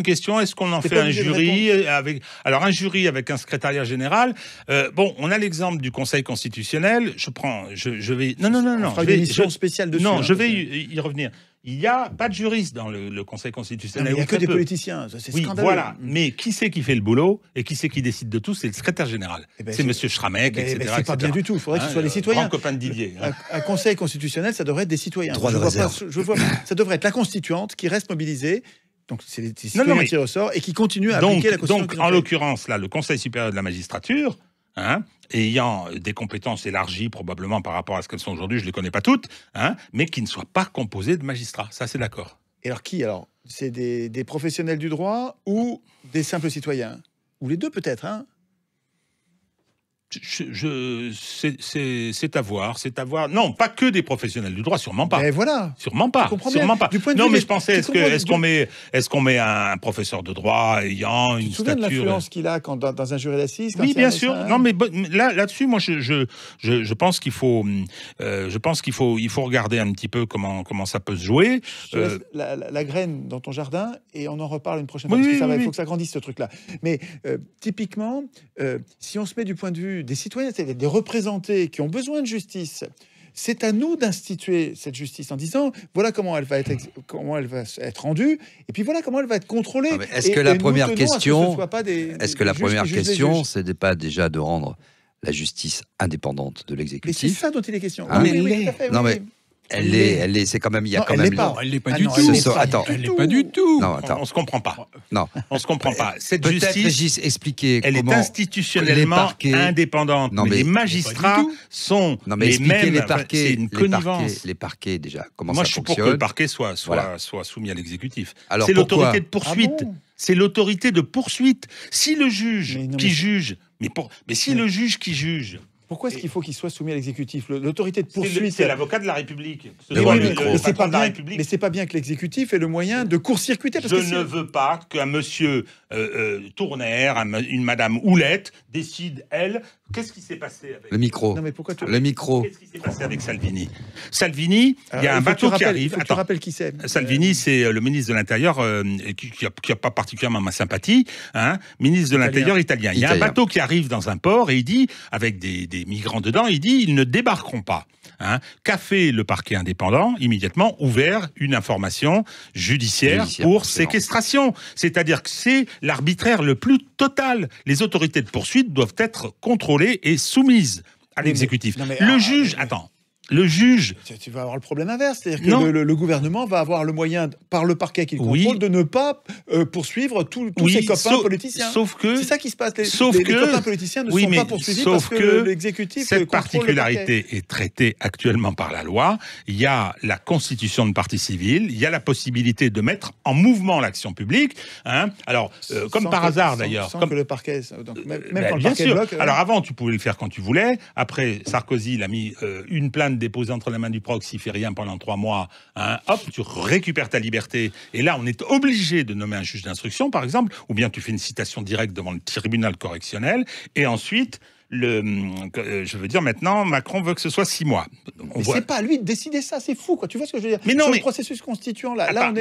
question. Est-ce qu'on en fait un jury avec... Alors, un jury avec un secrétariat général. On a l'exemple du Conseil constitutionnel. Je vais... Non. On fera une émission spéciale dessus. Non, je vais y revenir. Il n'y a pas de juriste dans le Conseil constitutionnel. Il n'y a que des politiciens. C'est scandaleux. Voilà. Mais qui c'est qui fait le boulot et qui c'est qui décide de tout? C'est le secrétaire général. C'est M. Schramek, etc. C'est pas bien du tout. Il faudrait que ce soit les citoyens. Grand copain de Didier. Un Conseil constitutionnel, ça devrait être des citoyens. Ça devrait être la constituante qui reste mobilisée. Donc, c'est des citoyens tirés au sort et qui continuent à appliquer la Constitution. Donc, en l'occurrence, là, le Conseil supérieur de la magistrature, hein, ayant des compétences élargies probablement par rapport à ce qu'elles sont aujourd'hui, je ne les connais pas toutes, hein, mais qui ne soient pas composées de magistrats. Ça, c'est d'accord. Et alors qui, alors ? C'est des professionnels du droit ou des simples citoyens ? Ou les deux peut-être, hein ? C'est à voir, Non, pas que des professionnels du droit, sûrement pas. Mais voilà. Sûrement pas. Sûrement pas. Non, mais je pensais, est-ce qu'on met un professeur de droit ayant une stature... Tu te souviens de l'influence qu'il a dans un jury d'assises? Oui, bien sûr. Non, mais là-dessus, moi, je pense qu'il faut, il faut regarder un petit peu comment ça peut se jouer. Je laisse la graine dans ton jardin et on en reparle une prochaine fois. Parce que il faut que ça grandisse ce truc-là. Mais typiquement, si on se met du point de vue des citoyens, des représentés qui ont besoin de justice, c'est à nous d'instituer cette justice en disant voilà comment elle va être rendue et puis voilà comment elle va être contrôlée. Est-ce que la première question, c'est pas déjà de rendre la justice indépendante de l'exécutif? Mais c'est ça dont il est question. C'est quand même, il y a quand même. Elle l'est pas du tout. Attends, elle l'est pas du tout. Non, attends. On se comprend pas. Non, on se comprend pas. Cette justice, expliquer elle est institutionnellement indépendante. Non, mais les magistrats sont les mêmes. Les parquets, c'est une connivence. Les parquets déjà. Comment Moi, ça fonctionne? je suis pour que le parquet soit soumis à l'exécutif. C'est l'autorité de poursuite. C'est l'autorité de poursuite. Si le juge qui juge, si le juge qui juge. Pourquoi est-ce qu'il faut qu'il soit soumis à l'exécutif? L'autorité de poursuite... C'est l'avocat de la République. Mais c'est pas bien que l'exécutif ait le moyen de court-circuiter. Je ne veux pas qu'un monsieur Tournaire, une madame Houlette décide, elle... Qu'est-ce qui s'est passé avec... Le micro. Non, mais pourquoi Le micro. Qu'est-ce qui s'est passé avec Salvini? Salvini, il y a un bateau qui arrive... Tu rappelles qui c'est? Salvini, c'est le ministre de l'Intérieur qui a pas particulièrement ma sympathie, ministre de l'Intérieur italien. Il y a un bateau qui arrive dans un port et il dit, avec des migrants dedans, il dit, ils ne débarqueront pas. Qu'a fait le parquet indépendant? Immédiatement ouvert une information judiciaire pour séquestration. C'est-à-dire que c'est l'arbitraire le plus total. Les autorités de poursuite doivent être contrôlées et soumises à l'exécutif. Le juge... Attends. Le juge... Tu vas avoir le problème inverse, c'est-à-dire que le gouvernement va avoir le moyen, par le parquet qu'il contrôle, de ne pas poursuivre tous ses copains politiciens. Sauf que... C'est ça qui se passe. Les copains politiciens ne sont pas poursuivis parce que l'exécutif cette particularité est traitée actuellement par la loi. Il y a la constitution de partie civile, il y a la possibilité de mettre en mouvement l'action publique. Alors, comme par hasard d'ailleurs... Sans que le parquet... Donc, même quand le bien parquet sûr. bloque... Alors avant, tu pouvais le faire quand tu voulais. Après, Sarkozy, il a mis une plainte déposée entre les mains du proc, s'il fait rien pendant 3 mois, hop, tu récupères ta liberté. Et là, on est obligé de nommer un juge d'instruction, par exemple, ou bien tu fais une citation directe devant le tribunal correctionnel, et ensuite... je veux dire, maintenant, Macron veut que ce soit 6 mois. Mais c'est pas à lui de décider ça, c'est fou, quoi. Tu vois ce que je veux dire? Mais non, le processus constituant, là, là,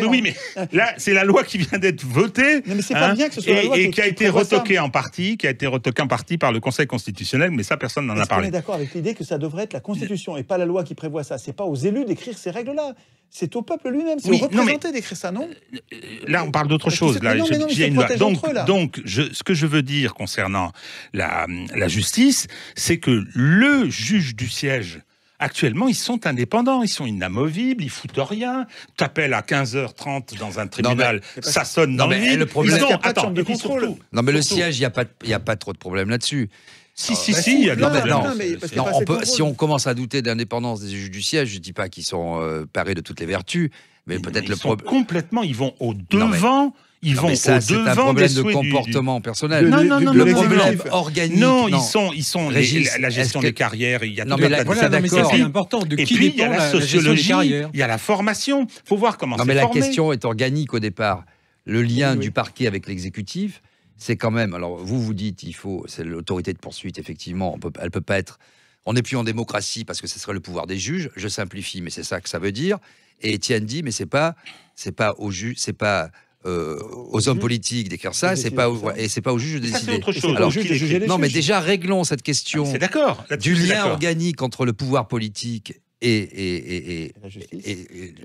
c'est la loi qui vient d'être votée. Mais c'est pas bien que ce soit la loi qui a été retoquée en partie, par le Conseil constitutionnel, mais ça, personne n'en a parlé. On est d'accord avec l'idée que ça devrait être la Constitution et pas la loi qui prévoit ça. C'est pas aux élus d'écrire ces règles-là. C'est au peuple lui-même, c'est aux représentés d'écrire ça, non? Là, on parle d'autre chose. Donc, ce que je veux dire concernant la justice, c'est que le juge du siège, actuellement, ils sont indépendants, ils sont inamovibles, ils foutent rien. T'appelles à 15h30 dans un tribunal, ça sonne dans le vide. Le problème, il n'y a pas de chambre de contrôle. Non, mais le siège, il n'y a pas trop de problème là-dessus. Si, il y a si on commence à douter de l'indépendance des juges du siège, je ne dis pas qu'ils sont parés de toutes les vertus, mais peut-être le problème... Complètement, ils vont au-devant... C'est un problème de comportement personnel. Non, le problème organique. Non, ils sont la gestion des carrières. Il y a c'est important. De qui puis il y a la sociologie, il y a la formation. Faut voir comment c'est formé. Mais la question est organique au départ. Le lien du parquet avec l'exécutif, c'est quand même. Alors vous dites, c'est l'autorité de poursuite. Effectivement, elle peut pas être. On n'est plus en démocratie parce que ce serait le pouvoir des juges. Je simplifie, mais c'est ça que ça veut dire. Et Étienne dit, mais c'est pas aux juges, c'est pas aux hommes politiques d'écrire ça, c'est pas aux juges de décider. C'est autre chose. Alors, non, mais déjà réglons cette question. C'est d'accord. Du lien organique entre le pouvoir politique et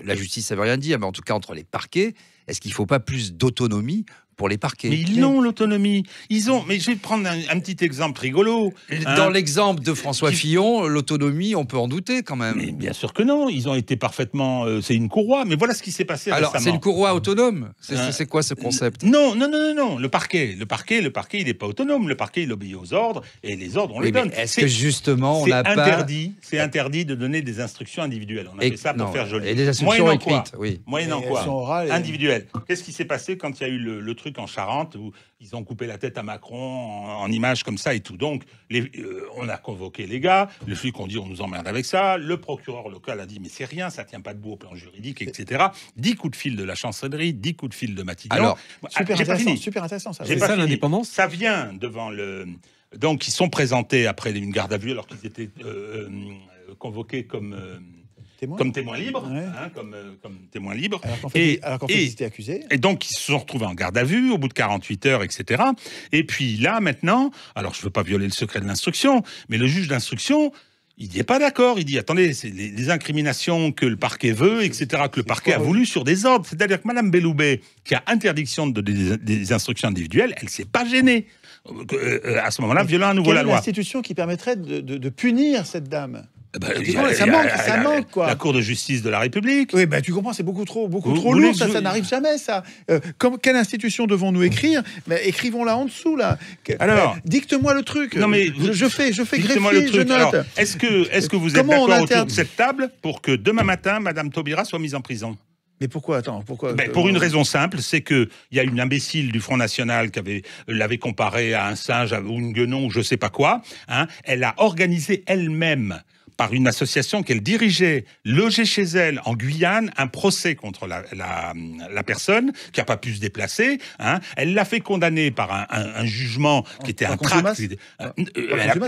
la justice, ça veut rien dire, mais en tout cas entre les parquets. Est-ce qu'il ne faut pas plus d'autonomie pour les parquets? Mais ils ont l'autonomie. Ils ont. Mais je vais prendre un petit exemple rigolo. Dans l'exemple de François Fillon, l'autonomie, on peut en douter quand même. Mais bien sûr que non. Ils ont été parfaitement. C'est une courroie. Mais voilà ce qui s'est passé récemment. Alors c'est une courroie autonome. C'est quoi ce concept? Non. Le parquet, il n'est pas autonome. Le parquet, il obéit aux ordres et les ordres, on les donne. Est-ce que justement, on n'a pas c'est interdit de donner des instructions individuelles. On a fait ça pour faire joli. Et des instructions écrites, oui. Moyennant quoi? Individuelles. Michel, qu'est-ce qui s'est passé quand il y a eu le truc en Charente où ils ont coupé la tête à Macron en images comme ça et tout. Donc, on a convoqué les gars, les flics ont dit on nous emmerde avec ça, le procureur local a dit mais c'est rien, ça tient pas debout au plan juridique, etc. 10 coups de fil de la chancellerie, 10 coups de fil de Matignon. Alors, super intéressant ça. C'est ça l'indépendance. Ça vient devant le... Donc, ils sont présentés après une garde à vue alors qu'ils étaient convoqués comme témoins libres, ouais. Comme témoins libres. Alors qu'en fait, ils étaient accusés. Et donc, ils se sont retrouvés en garde à vue au bout de 48 heures, etc. Et puis là, maintenant, alors je ne veux pas violer le secret de l'instruction, mais le juge d'instruction, il n'y est pas d'accord. Il dit, attendez, c'est les incriminations que le parquet veut, etc., que le parquet a voulu sur des ordres. C'est-à-dire que Mme Belloubet, qui a interdiction des instructions individuelles, elle ne s'est pas gênée. À ce moment-là, violant à nouveau la loi. Quelle est l'institution qui permettrait de punir cette dame? Ça manque, quoi. La Cour de justice de la République. Oui, tu comprends, c'est beaucoup trop lourd, ça n'arrive jamais, ça. Quelle institution devons-nous écrire? Mais écrivons-la en dessous, là. Alors, dicte-moi le truc. Non, mais je fais greffier, je note. Alors, est-ce que vous êtes d'accord autour de cette table pour que demain matin, Madame Taubira soit mise en prison? Mais pourquoi? Pour une raison simple, c'est qu'il y a une imbécile du Front National qui l'avait comparé à un singe ou une guenon ou je sais pas quoi. Elle a organisé elle-même, par une association qu'elle dirigeait, logée chez elle en Guyane, un procès contre la personne qui n'a pas pu se déplacer. Elle l'a fait condamner par un jugement qui était un tract.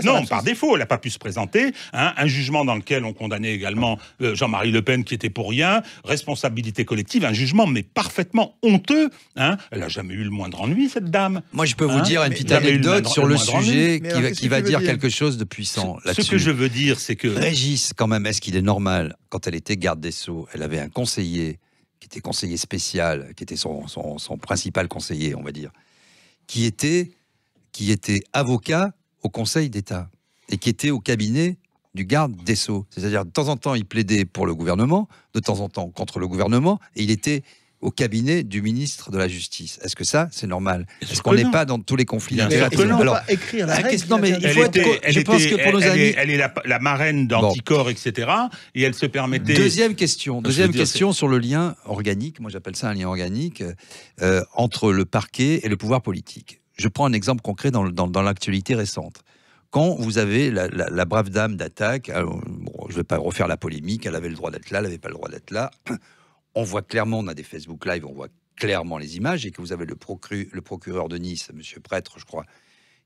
Non, par défaut, elle n'a pas pu se présenter. Un jugement dans lequel on condamnait également Jean-Marie Le Pen qui était pour rien, responsabilité collective, un jugement mais parfaitement honteux. Elle n'a jamais eu le moindre ennui, cette dame. Moi, je peux vous dire une petite anecdote sur le sujet qui va dire quelque chose de puissant là-dessus. Ce que je veux dire, c'est que Régis, quand même, est-ce qu'il est normal, quand elle était garde des Sceaux, elle avait un conseiller, qui était conseiller spécial, qui était son principal conseiller, on va dire, qui était avocat au Conseil d'État et qui était au cabinet du garde des Sceaux. C'est-à-dire, de temps en temps, il plaidait pour le gouvernement, de temps en temps contre le gouvernement, et il était au cabinet du ministre de la Justice. Est-ce que ça, c'est normal? Est-ce qu'on n'est pas dans tous les conflits d'intérêts? Est-ce qu'on ne peut pas écrire la règle? Non, mais il faut je pense que pour nos amis... Elle est la marraine d'Anticor, etc. Et elle se permettait... Deuxième question sur le lien organique, moi j'appelle ça un lien organique, entre le parquet et le pouvoir politique. Je prends un exemple concret dans l'actualité récente. Quand vous avez la brave dame d'Attaque, je ne vais pas refaire la polémique, elle avait le droit d'être là, elle n'avait pas le droit d'être là... On voit clairement, on a des Facebook Live, on voit clairement les images, et que vous avez le procureur de Nice, monsieur Prêtre, je crois,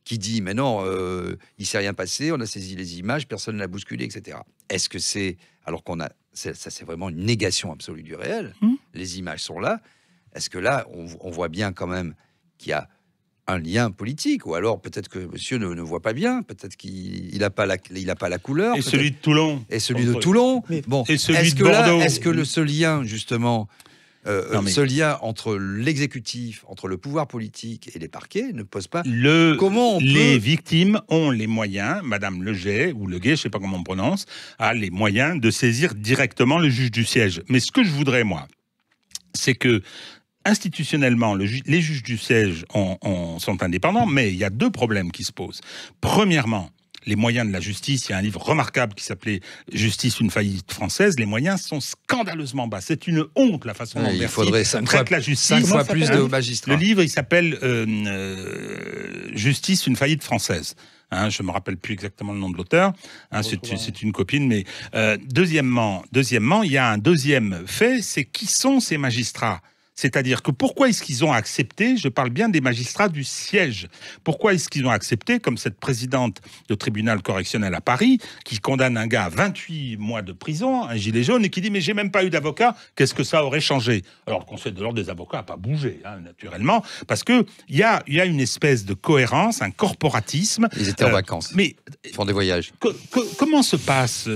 qui dit, mais non, il s'est rien passé, on a saisi les images, personne ne l'a bousculé, etc. Est-ce que c'est, alors ça c'est vraiment une négation absolue du réel, les images sont là, est-ce que là, on voit bien quand même qu'il y a un lien politique, ou alors peut-être que monsieur ne voit pas bien, peut-être qu'il n'a pas la couleur. Et celui de Toulon. Et celui de Toulon. Bon, et celui de Bordeaux. Est-ce que ce lien, justement, ce lien entre l'exécutif, entre le pouvoir politique et les parquets ne pose pas... Les victimes ont les moyens, Madame Leguet, ou Leguet, je ne sais pas comment on prononce, a les moyens de saisir directement le juge du siège. Mais ce que je voudrais, moi, c'est que institutionnellement, les juges du siège sont indépendants, mais il y a deux problèmes qui se posent. Premièrement, les moyens de la justice, il y a un livre remarquable qui s'appelait « Justice, une faillite française », les moyens sont scandaleusement bas. C'est une honte, la façon dont il faudrait traite la justice. 5 fois plus de magistrats. Le livre, il s'appelle « Justice, une faillite française ». Je ne me rappelle plus exactement le nom de l'auteur. C'est une copine. Mais deuxièmement, il y a un deuxième fait, c'est qui sont ces magistrats ? C'est-à-dire que pourquoi est-ce qu'ils ont accepté, je parle bien des magistrats du siège, pourquoi est-ce qu'ils ont accepté, comme cette présidente du tribunal correctionnel à Paris, qui condamne un gars à 28 mois de prison, un gilet jaune, et qui dit « mais j'ai même pas eu d'avocat, qu'est-ce que ça aurait changé ?» Alors le Conseil de l'ordre des avocats n'a pas bougé, naturellement, parce qu'il y a une espèce de cohérence, un corporatisme. Ils étaient en vacances, mais ils font des voyages. Comment se passe,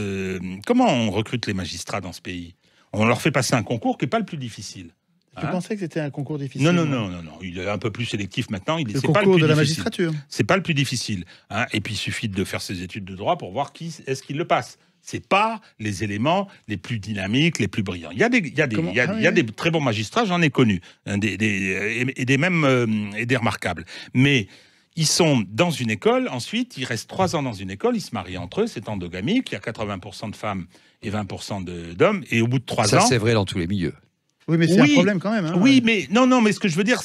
comment on recrute les magistrats dans ce pays? On leur fait passer un concours qui n'est pas le plus difficile. Tu pensais que c'était un concours difficile? Non. Il est un peu plus sélectif maintenant. Le concours de la magistrature. C'est pas le plus difficile. Et puis il suffit de faire ses études de droit pour voir qui est-ce qui le passe. C'est pas les éléments les plus dynamiques, les plus brillants. Il y a des très bons magistrats, j'en ai connu, et des remarquables. Mais ils sont dans une école, ensuite ils restent 3 ans dans une école, ils se marient entre eux, c'est endogamique, il y a 80% de femmes et 20% d'hommes, et au bout de 3 ans... Ça c'est vrai dans tous les milieux. Oui, mais c'est un problème quand même. Hein, oui, mais non, mais ce que je veux dire,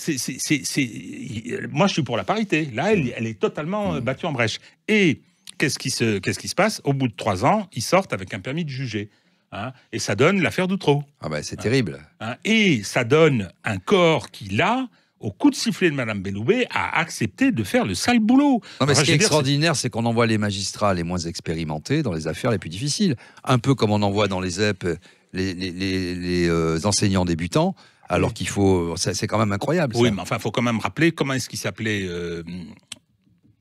moi, je suis pour la parité. Là, elle est totalement battue en brèche. Et qu'est-ce qui se passe? Au bout de 3 ans, ils sortent avec un permis de juger. Hein, et ça donne l'affaire d'Outreau. Ah ben, c'est terrible. Hein, et ça donne un corps qui, là, au coup de sifflet de Madame Belloubet, a accepté de faire le sale boulot. Non, mais ce qui est extraordinaire, c'est qu'on envoie les magistrats les moins expérimentés dans les affaires les plus difficiles. Un peu comme on envoie dans les ZEP les enseignants débutants, alors qu'il faut... C'est quand même incroyable. Oui, ça. mais enfin, il faut quand même rappeler comment est-ce qu'il s'appelait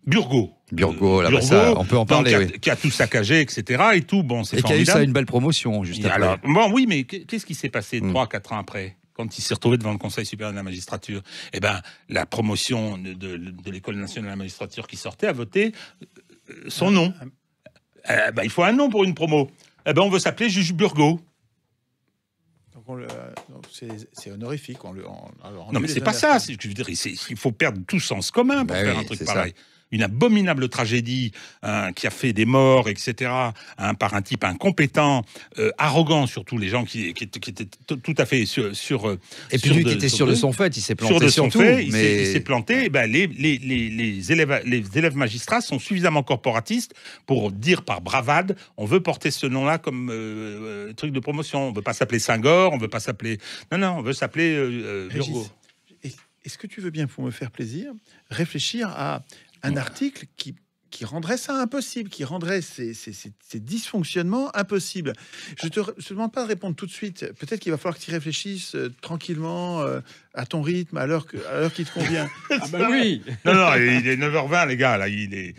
Burgot. Burgot, là, ça, on peut en parler. Qui a tout saccagé, etc. Et tout, bon, c'est formidable. Et qui a eu ça une belle promotion, juste après. Alors, bon, oui, mais qu'est-ce qui s'est passé 3-4 ans après, quand il s'est retrouvé devant le Conseil supérieur de la magistrature? Eh bien, la promotion de l'École nationale de la magistrature qui sortait a voté son nom. Il faut un nom pour une promo. Eh ben, on veut s'appeler juge Burgot. C'est honorifique. Non, mais c'est pas ça. Je veux dire, il faut perdre tout sens commun pour faire un truc pareil. Ça. Une abominable tragédie qui a fait des morts, etc., par un type incompétent, arrogant, surtout les gens qui étaient tout à fait sur et puis lui qui était sûr de son fait, il s'est planté surtout. Il s'est planté. Ben, les élèves magistrats sont suffisamment corporatistes pour dire par bravade, on veut porter ce nom-là comme truc de promotion. On veut pas s'appeler Senghor, on veut pas s'appeler... Non, on veut s'appeler Burgot. Est-ce que tu veux bien, pour me faire plaisir, réfléchir à un article qui rendrait ça impossible, qui rendrait ces dysfonctionnements impossibles? Je te demande pas de répondre tout de suite. Peut-être qu'il va falloir que tu y réfléchisses tranquillement, à ton rythme, à l'heure qui te convient. Ah bah oui. Non, il est 9h20, les gars, là, il est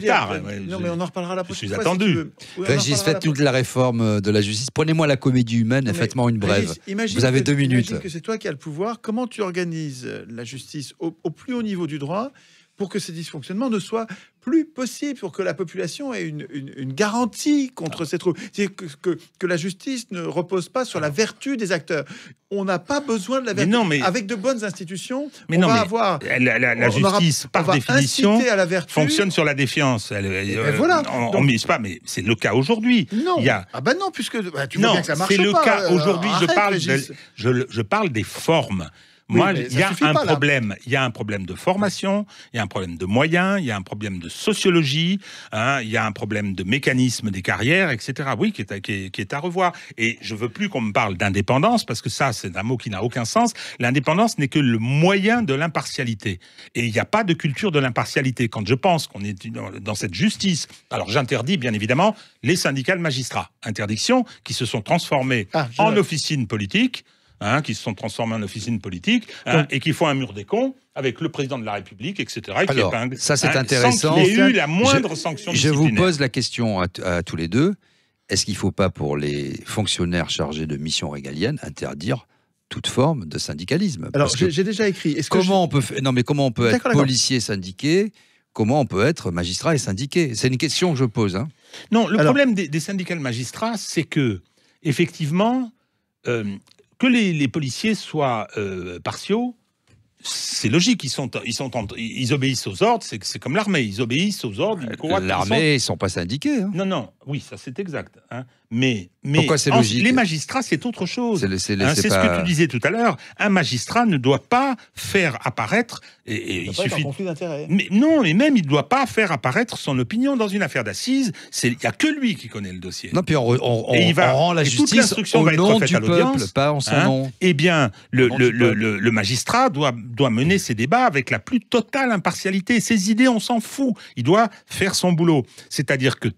tard. Non, mais on en reparlera la prochaine fois. Je suis attendu. Régis, faites toute la réforme de la justice. Prenez-moi la comédie humaine et faites-moi une brève. Vous avez 2 minutes. Imagine que c'est toi qui as le pouvoir. Comment tu organises la justice au plus haut niveau du droit pour que ces dysfonctionnements ne soient plus possibles, pour que la population ait une garantie contre ces troubles. C'est que la justice ne repose pas sur la vertu des acteurs. On n'a pas besoin de la vertu. Avec de bonnes institutions, la justice, par définition, fonctionne sur la défiance. Voilà. On ne mise pas, mais c'est le cas aujourd'hui. Non. Non, puisque tu vois bien que ça marche pas. C'est le cas aujourd'hui. Je parle des formes. Moi, il y a un problème. Il y a un problème de formation, il y a un problème de moyens, il y a un problème de sociologie, il y a un problème de mécanisme des carrières, etc. Oui, qui est à revoir. Et je veux plus qu'on me parle d'indépendance, parce que ça, c'est un mot qui n'a aucun sens. L'indépendance n'est que le moyen de l'impartialité. Et il n'y a pas de culture de l'impartialité. Quand je pense qu'on est dans cette justice, alors j'interdis, bien évidemment, les syndicats de magistrats. Interdiction qui se sont transformés en officines politiques. Qui se sont transformés en officines politiques et qui font un mur des cons avec le président de la République, etc. Et qui épingle, ça, c'est intéressant. Sans qu'il y ait eu la moindre sanction disciplinaire. Je vous pose la question à tous les deux. Est-ce qu'il ne faut pas, pour les fonctionnaires chargés de missions régaliennes, interdire toute forme de syndicalisme? Alors, j'ai déjà écrit. Comment on peut être policier syndiqué? Comment on peut être magistrat et syndiqué? C'est une question que je pose. Non, le problème des syndicats de magistrats, c'est que, effectivement... que les policiers soient partiaux, c'est logique. Ils obéissent aux ordres. C'est comme l'armée. Ils obéissent aux ordres. L'armée, ils ne sont pas syndiqués. Non. Oui, ça c'est exact. Mais pourquoi c'est logique? Les magistrats, c'est autre chose. C'est ce que tu disais tout à l'heure. Un magistrat ne doit pas faire apparaître... il suffit. Un conflit d'intérêt. Mais non, mais même il ne doit pas faire apparaître son opinion dans une affaire d'assises. Il n'y a que lui qui connaît le dossier. Non, puis on rend la justice au nom du peuple, pas en son nom. Eh bien, le magistrat doit mener ses débats avec la plus totale impartialité. Ses idées, on s'en fout. Il doit faire son boulot. C'est-à-dire que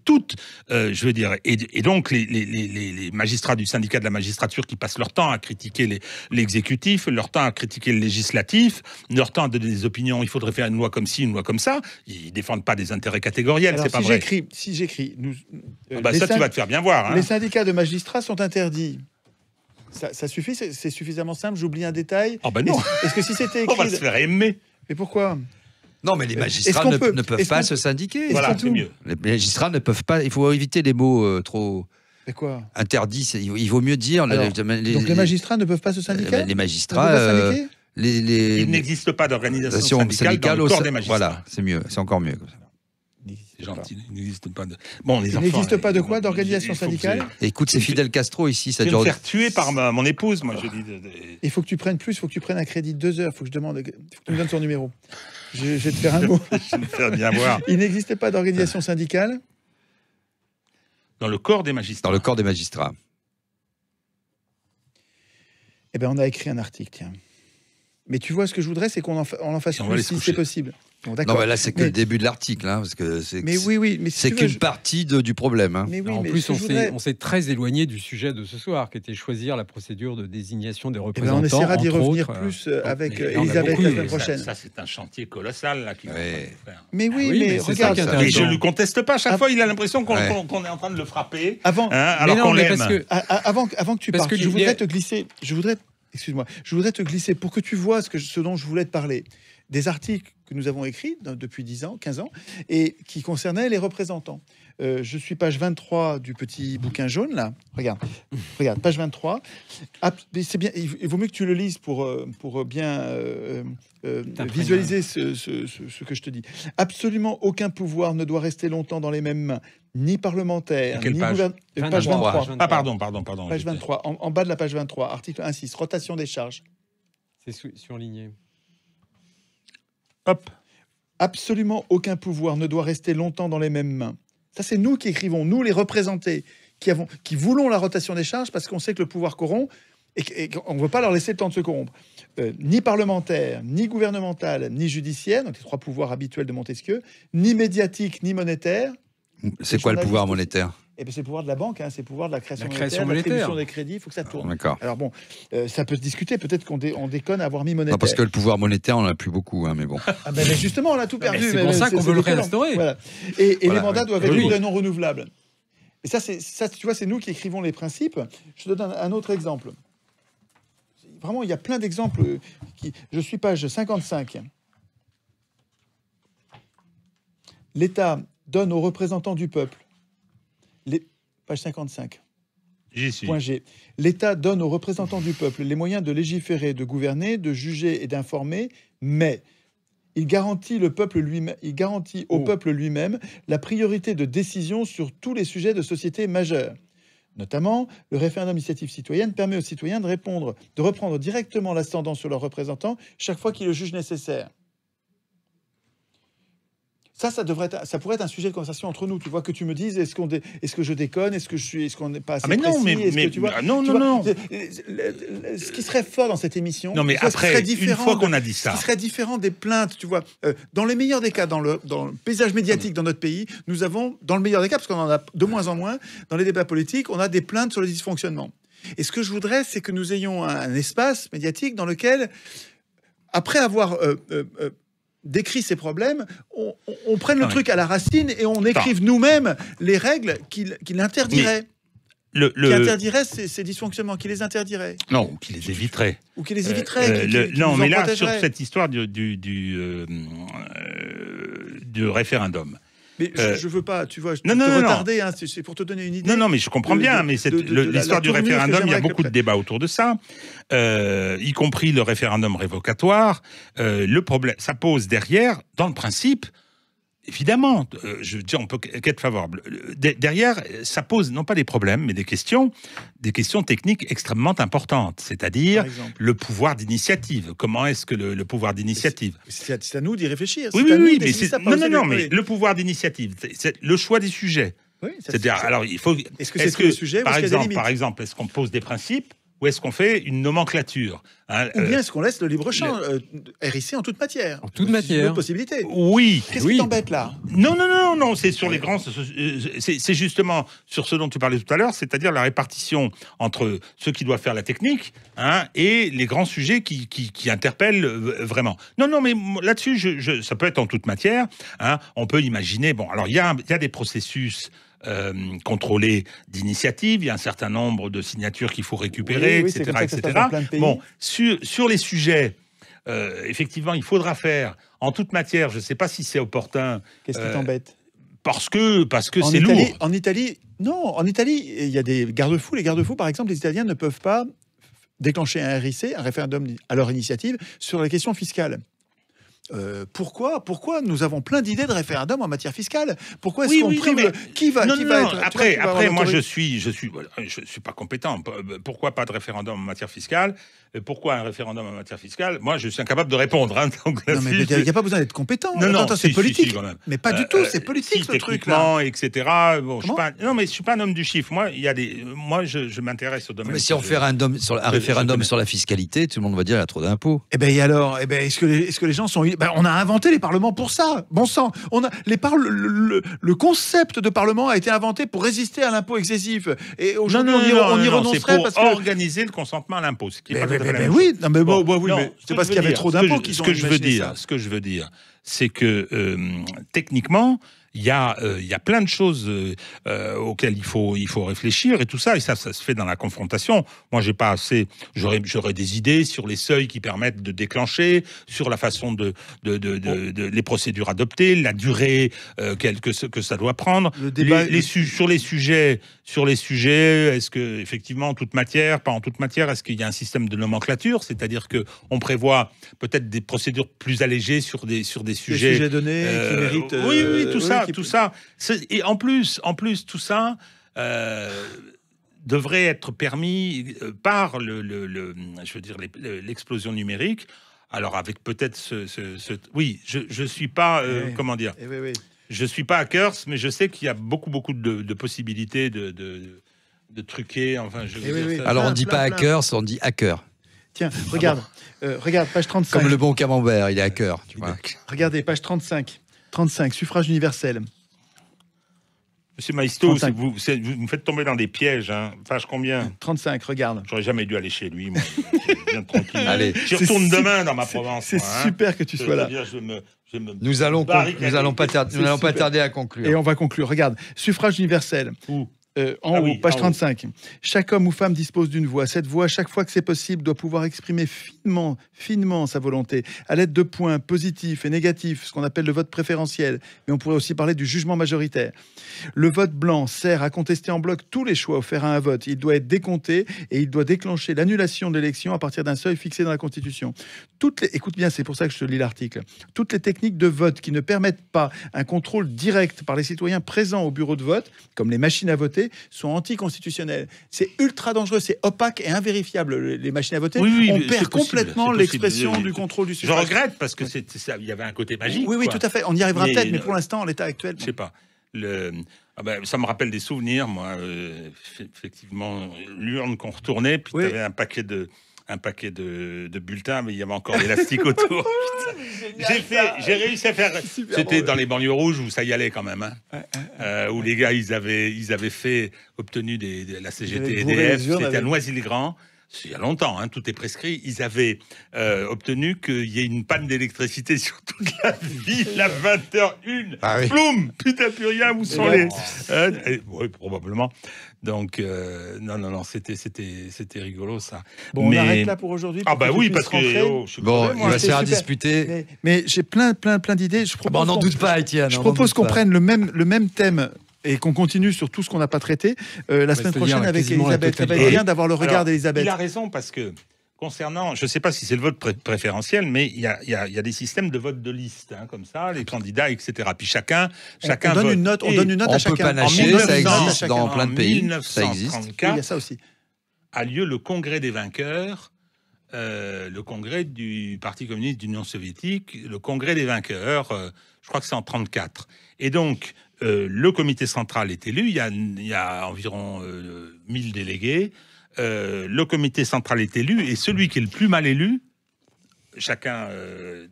et donc les magistrats du syndicat de la magistrature qui passent leur temps à critiquer l'exécutif, leur temps à critiquer le législatif, leur temps à donner des opinions, il faudrait faire une loi comme ci, une loi comme ça, ils défendent pas des intérêts catégoriels. Alors, c'est pas vrai. Si j'écris... ça, tu vas te faire bien voir. Les syndicats de magistrats sont interdits. Ça suffit? C'est suffisamment simple? J'oublie un détail? Non. Est-ce que si c'était écrit... On va se faire aimer. Mais pourquoi? Non, mais les magistrats ne peuvent pas se syndiquer. Voilà, c'est mieux. Les magistrats ne peuvent pas... Il faut éviter les mots trop... Mais quoi? Interdits. Il vaut mieux dire... Alors, donc les magistrats ne peuvent pas se syndiquer? Les magistrats... Il n'existe pas d'organisation syndicale dans le corps des magistrats. Voilà, c'est mieux. C'est encore mieux. Gentil, il n'existe pas de. Bon, les il enfants. n'existe pas de quoi, d'organisation syndicale. Écoute, c'est Fidel Castro ici, ça Je vais dure. me faire tuer par mon épouse, moi, je dis. Il faut que tu prennes plus, il faut que tu prennes un crédit de 2 heures. Il faut que je demande, faut que tu me donnes son numéro. Je vais te faire un mot. Je vais me faire bien voir. Il n'existe pas d'organisation syndicale. Dans le corps des magistrats. Dans le corps des magistrats. Eh bien, on a écrit un article, tiens. Mais tu vois, ce que je voudrais, c'est qu'on en fasse plus si c'est possible. Bon, non, mais là, c'est que le début de l'article, hein, parce que c'est. Mais oui, mais si c'est qu'une partie du problème. Hein. Mais oui, en mais plus, on s'est très éloigné du sujet de ce soir, qui était choisir la procédure de désignation des représentants. On essaiera d'y revenir autres, plus avec mais Elisabeth la semaine prochaine. Ça, c'est un chantier colossal là qui va faire. Mais oui, oui, mais mais c'est regarde. ça qui est intéressant. Et je ne lui conteste pas. Chaque fois, il a l'impression qu'on est en train de le frapper. Avant, alors mais qu'on non, mais l'aime. parce que avant que tu Parce partes, que je voudrais te glisser. Je voudrais te glisser pour que tu vois ce dont je voulais te parler. Des articles que nous avons écrits depuis 10 ans, 15 ans, et qui concernaient les représentants. Je suis page 23 du petit bouquin jaune, là. Regarde, page 23. C'est bien, il vaut mieux que tu le lises pour bien visualiser ce que je te dis. Absolument aucun pouvoir ne doit rester longtemps dans les mêmes mains, ni parlementaire, Quelle ni page gouvernement. Page 23. Ah, pardon. Page 23, en bas de la page 23, article 1.6, rotation des charges. c'est surligné. Hop. Absolument aucun pouvoir ne doit rester longtemps dans les mêmes mains. Ça, c'est nous qui écrivons, nous les représentés, qui voulons la rotation des charges parce qu'on sait que le pouvoir corrompt et qu'on ne veut pas leur laisser le temps de se corrompre. Ni parlementaire, ni gouvernemental, ni judiciaire, donc les 3 pouvoirs habituels de Montesquieu, ni médiatique, ni monétaire. C'est quoi le pouvoir monétaire? Eh bien, c'est le pouvoir de la banque, hein, c'est le pouvoir de la création création monétaire, monétaire. l'attribution des crédits, il faut que ça tourne. D'accord. Alors bon, ça peut se discuter, peut-être qu'on déconne à avoir mis monétaire. Non, parce que le pouvoir monétaire, on n'en a plus beaucoup, hein, mais bon. Ah ben, mais justement, on a tout perdu. C'est pour ça qu'on veut le déconnant. réinstaurer. Voilà. Et Voilà, les mandats doivent être oui. libres et non renouvelables. Et ça, tu vois, c'est nous qui écrivons les principes. Je te donne un autre exemple. Vraiment, il y a plein d'exemples. Je suis page 55. L'État donne aux représentants du peuple. Page 55. J'y suis. Point G. L'État donne aux représentants du peuple les moyens de légiférer, de gouverner, de juger et d'informer, mais il garantit au peuple lui-même la priorité de décision sur tous les sujets de société majeurs. Notamment, le référendum d'initiative citoyenne permet aux citoyens de reprendre directement l'ascendant sur leurs représentants chaque fois qu'ils le jugent nécessaire. Ça pourrait être un sujet de conversation entre nous. Tu vois, que tu me dises, est-ce que je déconne, est-ce qu'on n'est pas assez précis, non. Ce qui serait fort dans cette émission. Non, mais après, une fois qu'on a dit ça, ce qui serait différent des plaintes, tu vois. Dans les meilleurs des cas, dans le paysage médiatique dans notre pays, nous avons, dans le meilleur des cas, parce qu'on en a de moins en moins, dans les débats politiques, on a des plaintes sur les dysfonctionnements. Et ce que je voudrais, c'est que nous ayons un espace médiatique dans lequel, après avoir décrit ces problèmes, on prenne le truc à la racine et on écrive nous-mêmes les règles qui l'interdiraient. Qui interdiraient ces dysfonctionnements, qui les interdiraient. Non, qui les éviterait. Ou qui les éviterait. Non, mais là, sur cette histoire du référendum. Mais je veux pas, tu vois, retarder, hein, c'est pour te donner une idée. Non, mais je comprends bien, mais l'histoire du référendum, il y a beaucoup de débats autour de ça, y compris le référendum révocatoire. Le problème, ça pose derrière, dans le principe, évidemment, je veux dire, on peut qu'être favorable. Derrière, ça pose non pas des problèmes, mais des questions techniques extrêmement importantes, c'est-à-dire le pouvoir d'initiative. Comment est-ce que le pouvoir d'initiative... C'est à nous d'y réfléchir. Oui, mais c'est... Non, mais le pouvoir d'initiative, c'est le choix des sujets. Oui, c'est-à-dire, alors, il faut... Est-ce que c'est tous les sujets par exemple, est-ce qu'on pose des principes ou est-ce qu'on fait une nomenclature, hein, ou bien est-ce qu'on laisse le libre champ RIC en toute matière? En toute matière. C'est une possibilité. Oui. Qu'est-ce qui t'embête là? Non, c'est sur les grands... C'est justement sur ce dont tu parlais tout à l'heure, c'est-à-dire la répartition entre ceux qui doivent faire la technique, hein, et les grands sujets qui interpellent vraiment. Non, mais là-dessus, ça peut être en toute matière. Hein, on peut imaginer... Bon, alors, il y a des processus... contrôlé d'initiative, il y a un certain nombre de signatures qu'il faut récupérer, etc. Bon, sur les sujets, effectivement, il faudra faire en toute matière, je ne sais pas si c'est opportun. Qu'est-ce qui t'embête? Parce que c'est lourd. En Italie, il y a des garde-fous. Les garde-fous, par exemple, les Italiens ne peuvent pas déclencher un RIC, un référendum à leur initiative, sur la question fiscale. pourquoi nous avons plein d'idées de référendum en matière fiscale? Pourquoi est-ce qu'on prive qui va être après moi je suis pas compétent. Pourquoi pas de référendum en matière fiscale? Pourquoi un référendum en matière fiscale? Moi, je suis incapable de répondre. Hein, donc, non, mais il n'y a pas besoin d'être compétent. Non, c'est politique. Si, quand même. Mais pas du tout, c'est politique, ce truc-là. Etc. Bon, non, mais je suis pas un homme du chiffre. Moi, je m'intéresse au domaine. Mais si on fait un référendum sur la fiscalité, tout le monde va dire qu'il y a trop d'impôts. Eh bien, alors, est-ce que les gens sont... on a inventé les parlements pour ça. Bon sang. Le concept de parlement a été inventé pour résister à l'impôt excessif. Et aujourd'hui, on y renoncerait parce que... organiser le consentement à l'impôt. Oui, mais c'est parce qu'il y avait trop d'impôts qu'ils ont imaginé ça. Ce que je veux dire, c'est que techniquement, il y a plein de choses auxquelles il faut réfléchir et tout ça, et ça se fait dans la confrontation. Moi, j'aurais des idées sur les seuils qui permettent de déclencher, sur la façon les procédures adoptées, la durée que ça doit prendre, sur les sujets, est-ce que effectivement pas en toute matière, est-ce qu'il y a un système de nomenclature, c'est-à-dire que on prévoit peut-être des procédures plus allégées sur des sujets, des sujets donnés qui méritent oui, tout ça. Et en plus, tout ça devrait être permis par l'explosion numérique. Alors avec peut-être oui, je suis pas comment dire. Je suis pas hackers, mais je sais qu'il y a beaucoup de possibilités de truquer. Enfin, alors on dit pas hackers, on dit hacker. Tiens, regarde, page 35. Comme le bon camembert, il est hacker. Tu vois. Regardez, page 35. 35, suffrage universel. Monsieur Maïsto, vous me faites tomber dans des pièges. Hein. Page combien? 35, regarde. J'aurais jamais dû aller chez lui, moi. Bien tranquille. Allez, j'y retourne demain dans ma Provence. C'est super que tu sois là. Nous allons pas tarder à conclure. Et on va conclure. Regarde, suffrage universel. En haut, page 35. Chaque homme ou femme dispose d'une voix. Cette voix, chaque fois que c'est possible, doit pouvoir exprimer finement sa volonté, à l'aide de points positifs et négatifs, ce qu'on appelle le vote préférentiel. Mais on pourrait aussi parler du jugement majoritaire. Le vote blanc sert à contester en bloc tous les choix offerts à un vote. Il doit être décompté et il doit déclencher l'annulation de l'élection à partir d'un seuil fixé dans la Constitution. Écoute bien, c'est pour ça que je te lis l'article. Toutes les techniques de vote qui ne permettent pas un contrôle direct par les citoyens présents au bureau de vote, comme les machines à voter, sont anticonstitutionnelles. C'est ultra dangereux, c'est opaque et invérifiable, les machines à voter. On perd complètement l'expression du contrôle du suffrage. Je regrette parce que il y avait un côté magique. Oui, tout à fait. On y arrivera peut-être, mais pour l'instant, en l'état actuel... Je sais pas. Ça me rappelle des souvenirs, moi. Effectivement, l'urne qu'on retournait, puis tu avais un paquet de bulletins, mais il y avait encore l'élastique autour. J'ai réussi à faire... C'était dans les banlieues rouges où ça y allait quand même. Hein. Où les gars, ils avaient obtenu la CGT EDF. C'était à Noisy-le-Grand. Il y a longtemps, hein, tout est prescrit. Ils avaient obtenu qu'il y ait une panne d'électricité sur toute la ville à 20h01. Ah oui. Ploum, putain, plus rien, où sont les... oui, probablement. Donc, non, c'était rigolo, ça. Bon, on arrête là pour aujourd'hui. Ah bah oui, parce que... il va se faire disputer. Mais j'ai plein d'idées. On n'en doute pas, Étienne. Je propose qu'on prenne le même thème et qu'on continue sur tout ce qu'on n'a pas traité la semaine prochaine avec Elisabeth. Ça va être bien d'avoir le regard d'Elisabeth. Il a raison, parce que concernant, je ne sais pas si c'est le vote préférentiel, mais il y a des systèmes de vote de liste, hein, comme ça, les candidats, etc. Puis chacun on donne une note, à chacun. On peut panacher, ça existe dans plein de pays. Ça existe. Il y a ça aussi. A lieu le congrès des vainqueurs, le congrès du Parti communiste d'Union soviétique, le congrès des vainqueurs, je crois que c'est en 1934. Et donc, le comité central est élu, il y a environ 1000 délégués. Le comité central est élu, et celui qui est le plus mal élu, chacun,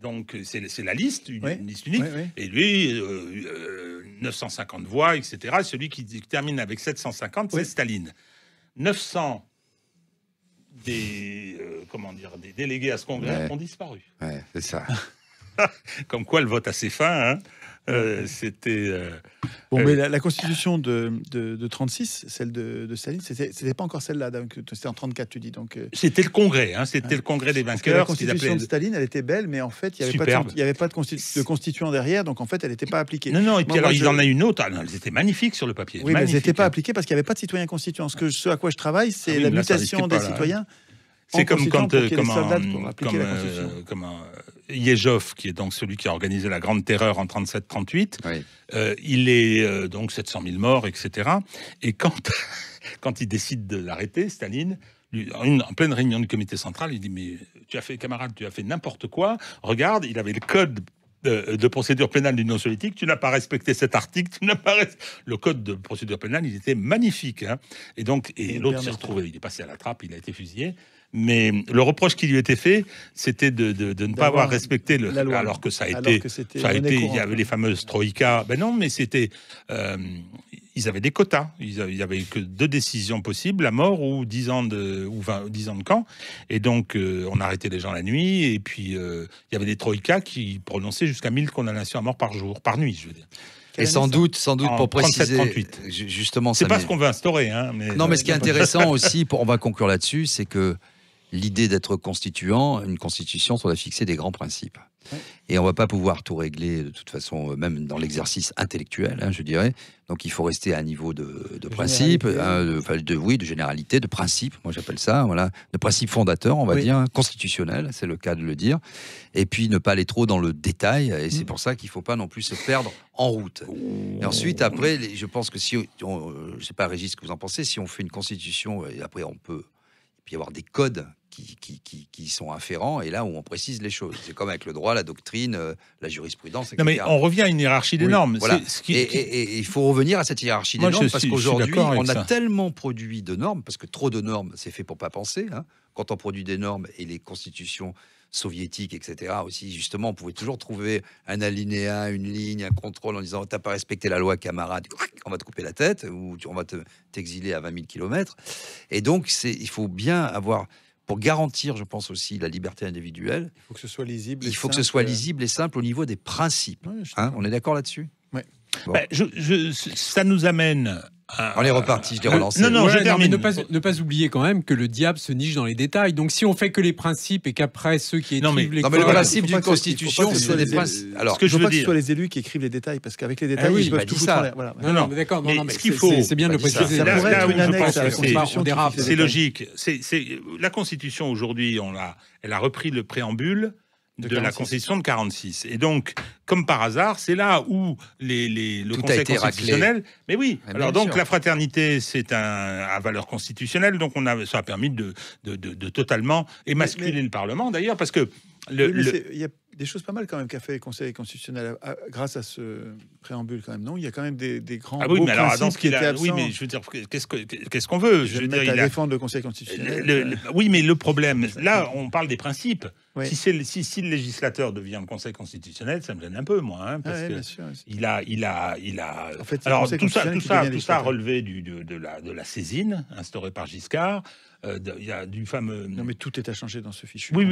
donc c'est la liste, une liste unique, et lui, 950 voix, etc. Celui qui termine avec 750, c'est Staline. 900 des délégués à ce congrès ont disparu. Ouais, c'est ça. Comme quoi le vote a ses fins, hein. C'était mais la constitution de 36, celle de Staline, c'était pas encore celle-là, c'était en 34, tu dis. Donc c'était le congrès, hein, c'était le congrès des vainqueurs. La constitution de Staline, elle était belle, mais en fait, il y avait pas de constituant derrière, donc en fait, elle n'était pas appliquée. Non, et puis alors il en a une autre. elles étaient magnifiques sur le papier. Oui, mais elles n'étaient pas appliquées parce qu'il n'y avait pas de citoyens constituants. Ce à quoi je travaille, c'est la mutation des citoyens. C'est comme Yezhov, qui est donc celui qui a organisé la Grande Terreur en 37-38, Oui. il est donc 700 000 morts, etc. Et quand il décide de l'arrêter, Staline, en pleine réunion du comité central, il dit « Mais tu as fait, camarade, tu as fait n'importe quoi. Regarde, il avait le code de procédure pénale de l'Union soviétique. Tu n'as pas respecté cet article. Le code de procédure pénale, il était magnifique. Hein. Et donc, l'autre s'est retrouvé. Il est passé à la trappe, il a été fusillé. Mais le reproche qui lui était fait, c'était de ne pas avoir respecté la loi, alors que ça a été, il y avait les fameuses troïkas. Ben non, mais c'était, ils avaient des quotas. Il y avait que 2 décisions possibles, la mort ou 10 ans de camp. Et donc, on arrêtait les gens la nuit. Et puis, il y avait des troïkas qui prononçaient jusqu'à 1000 condamnations à mort par nuit, je veux dire. Et sans doute pour préciser, 37-38. Justement, c'est pas ce qu'on veut instaurer. Hein, non, mais ce qui est intéressant aussi, on va conclure là-dessus, c'est que l'idée d'être constituant, une constitution, ça doit fixer des grands principes. Ouais. Et on ne va pas pouvoir tout régler, de toute façon, même dans l'exercice intellectuel, hein, je dirais. Donc il faut rester à un niveau de principe, de généralité, de principe, moi j'appelle ça, voilà, de principe fondateur, on va dire, constitutionnel, c'est le cas de le dire. Et puis ne pas aller trop dans le détail, et c'est pour ça qu'il ne faut pas non plus se perdre en route. Et ensuite, après, je pense que si, je ne sais pas, Régis, ce que vous en pensez, si on fait une constitution, et après on peut puis avoir des codes qui sont afférents, et là où on précise les choses. C'est comme avec le droit, la doctrine, la jurisprudence, etc. Non, mais on revient à une hiérarchie des normes. Voilà. Et il faut revenir à cette hiérarchie des normes, parce qu'aujourd'hui, on a tellement produit de normes, parce que trop de normes, c'est fait pour pas penser. Hein. Quand on produit des normes, et les constitutions soviétiques, etc., aussi, justement, on pouvait toujours trouver un alinéa, une ligne, un contrôle en disant « t'as pas respecté la loi, camarade, on va te couper la tête, ou on va t'exiler à 20 000 kilomètres ». Et donc, il faut bien avoir... Pour garantir, je pense aussi, la liberté individuelle, il faut que ce soit lisible. Il faut que ce soit lisible et simple au niveau des principes. Ouais, hein, on est d'accord là-dessus? Oui. Bon. Ça nous amène... On est reparti, je l'ai relancé. Non, je termine. Ne pas oublier quand même que le diable se niche dans les détails. Donc si on fait que les principes et qu'après ceux qui écrivent les codes... Non, mais le principe d'une constitution, c'est des principes... Alors, il ne faut pas que ce soit les élus qui écrivent les détails, parce qu'avec les détails, ils peuvent tout foutre en l'air. Voilà. Non, mais d'accord. Mais ce qu'il faut... C'est bien de le préciser. Ça pourrait être une annexe à la Constitution. C'est logique. La Constitution, aujourd'hui, elle a repris le préambule de la Constitution de 46. Et donc, comme par hasard, c'est là où le Conseil constitutionnel... Mais oui, alors donc la fraternité, c'est à valeur constitutionnelle, donc ça a permis de totalement émasculer le Parlement, d'ailleurs, parce que... Il y a des choses pas mal quand même qu'a fait le Conseil constitutionnel grâce à ce préambule quand même, non? Il y a quand même des grands principes qui étaient absents. Oui, mais je veux dire, qu'est-ce qu'on veut? Je veux dire, il défendre le Conseil constitutionnel. Oui, mais le problème, là, on parle des principes. Oui. Si le législateur devient le Conseil constitutionnel, ça me gêne un peu, moi, hein, parce que il a. En fait, alors tout ça relevé de la saisine instaurée par Giscard. Il y a du fameux. Non, mais tout est à changer dans ce fichu. Oui.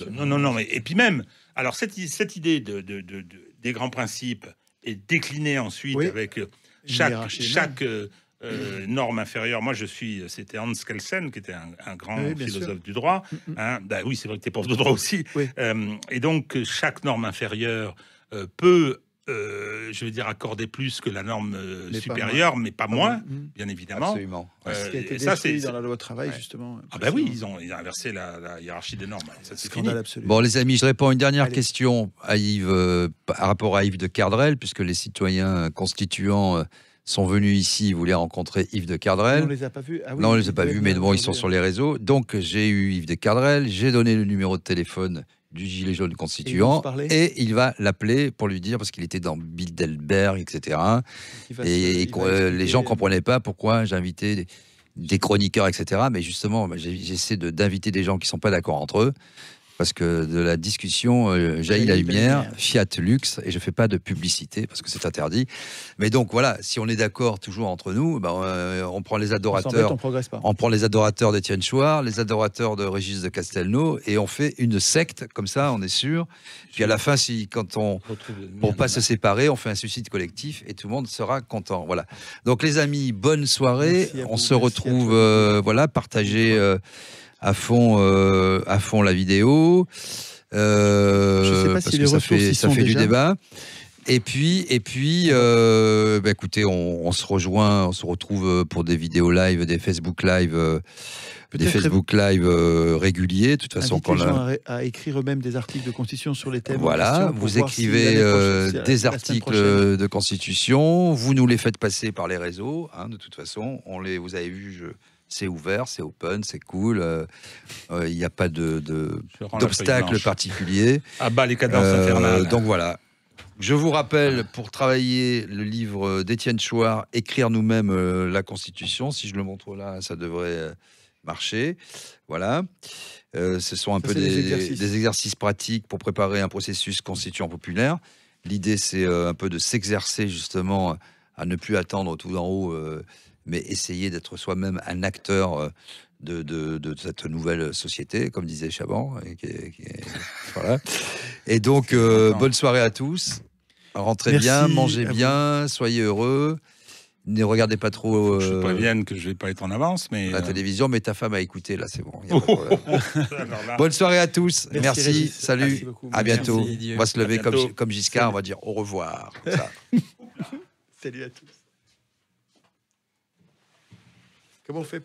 Non. Mais et puis même, alors cette idée des grands principes est déclinée ensuite avec chaque norme inférieure. Moi, c'était Hans Kelsen, qui était un grand philosophe du droit. Hein. Oui, c'est vrai que tu es prof de droit aussi. Oui. Et donc, chaque norme inférieure peut, je veux dire, accorder plus que la norme supérieure, mais pas moins, bien évidemment. Absolument. Ce qui a été détruit dans la loi travail, justement. Ah ben oui, ils ont inversé la hiérarchie des normes. Ça, c'est fini. Absolu. Bon, les amis, je réponds à une dernière question à Yves, par rapport à Yves de Kerdrel, puisque les citoyens constituants sont venus ici, ils voulaient rencontrer Yves de Kerdrel. On ne les a pas vus. Ah, oui, non, on ne les a pas vus, mais bon, ils sont sur les réseaux. Donc, j'ai eu Yves de Kerdrel, j'ai donné le numéro de téléphone du gilet jaune constituant, et il va l'appeler pour lui dire, parce qu'il était dans Bilderberg, etc. Et les gens ne comprenaient pas pourquoi j'invitais des chroniqueurs, etc. Mais justement, j'essaie d'inviter des gens qui ne sont pas d'accord entre eux, parce que de la discussion jaillit la lumière, Fiat Lux, et je ne fais pas de publicité, parce que c'est interdit. Mais donc voilà, si on est d'accord toujours entre nous, on prend les adorateurs, on prend les adorateurs d'Étienne Chouard, les adorateurs de Régis de Castelnau, et on fait une secte, comme ça, on est sûr. Puis à la fin, pour pas se séparer, on fait un suicide collectif, et tout le monde sera content. Voilà. Donc les amis, bonne soirée. On se retrouve, partagez... à fond la vidéo. Je sais pas si les ressources ça fait du débat. Et puis, écoutez, on se rejoint, on se retrouve pour des vidéos live, des Facebook live, réguliers. De toute façon, quand les gens à écrire eux-mêmes des articles de constitution sur les thèmes. Voilà, vous écrivez des articles de constitution, vous nous les faites passer par les réseaux. Hein, de toute façon, vous avez vu, c'est ouvert, c'est open, c'est cool. Il n'y a pas d'obstacle particulier. À bas les cadences infernales. Donc voilà. Je vous rappelle, pour travailler le livre d'Étienne Chouard, écrire nous-mêmes la Constitution. Si je le montre là, ça devrait marcher. Voilà. Ce sont un peu des exercices pratiques pour préparer un processus constituant populaire. L'idée, c'est un peu de s'exercer justement à ne plus attendre tout d'en haut, mais essayer d'être soi-même un acteur de cette nouvelle société, comme disait Chaban. Voilà. Et donc, bonne soirée à tous. Rentrez bien, mangez bien, soyez heureux. Ne regardez pas trop. Je te prévienne que je vais pas être en avance, mais la télévision, mais ta femme a écouté, là, c'est bon. Bonne soirée à tous. Merci. Salut. Merci beaucoup. À bientôt. Merci, on va se lever comme Giscard. On va dire au revoir. Salut à tous. Comment on fait pour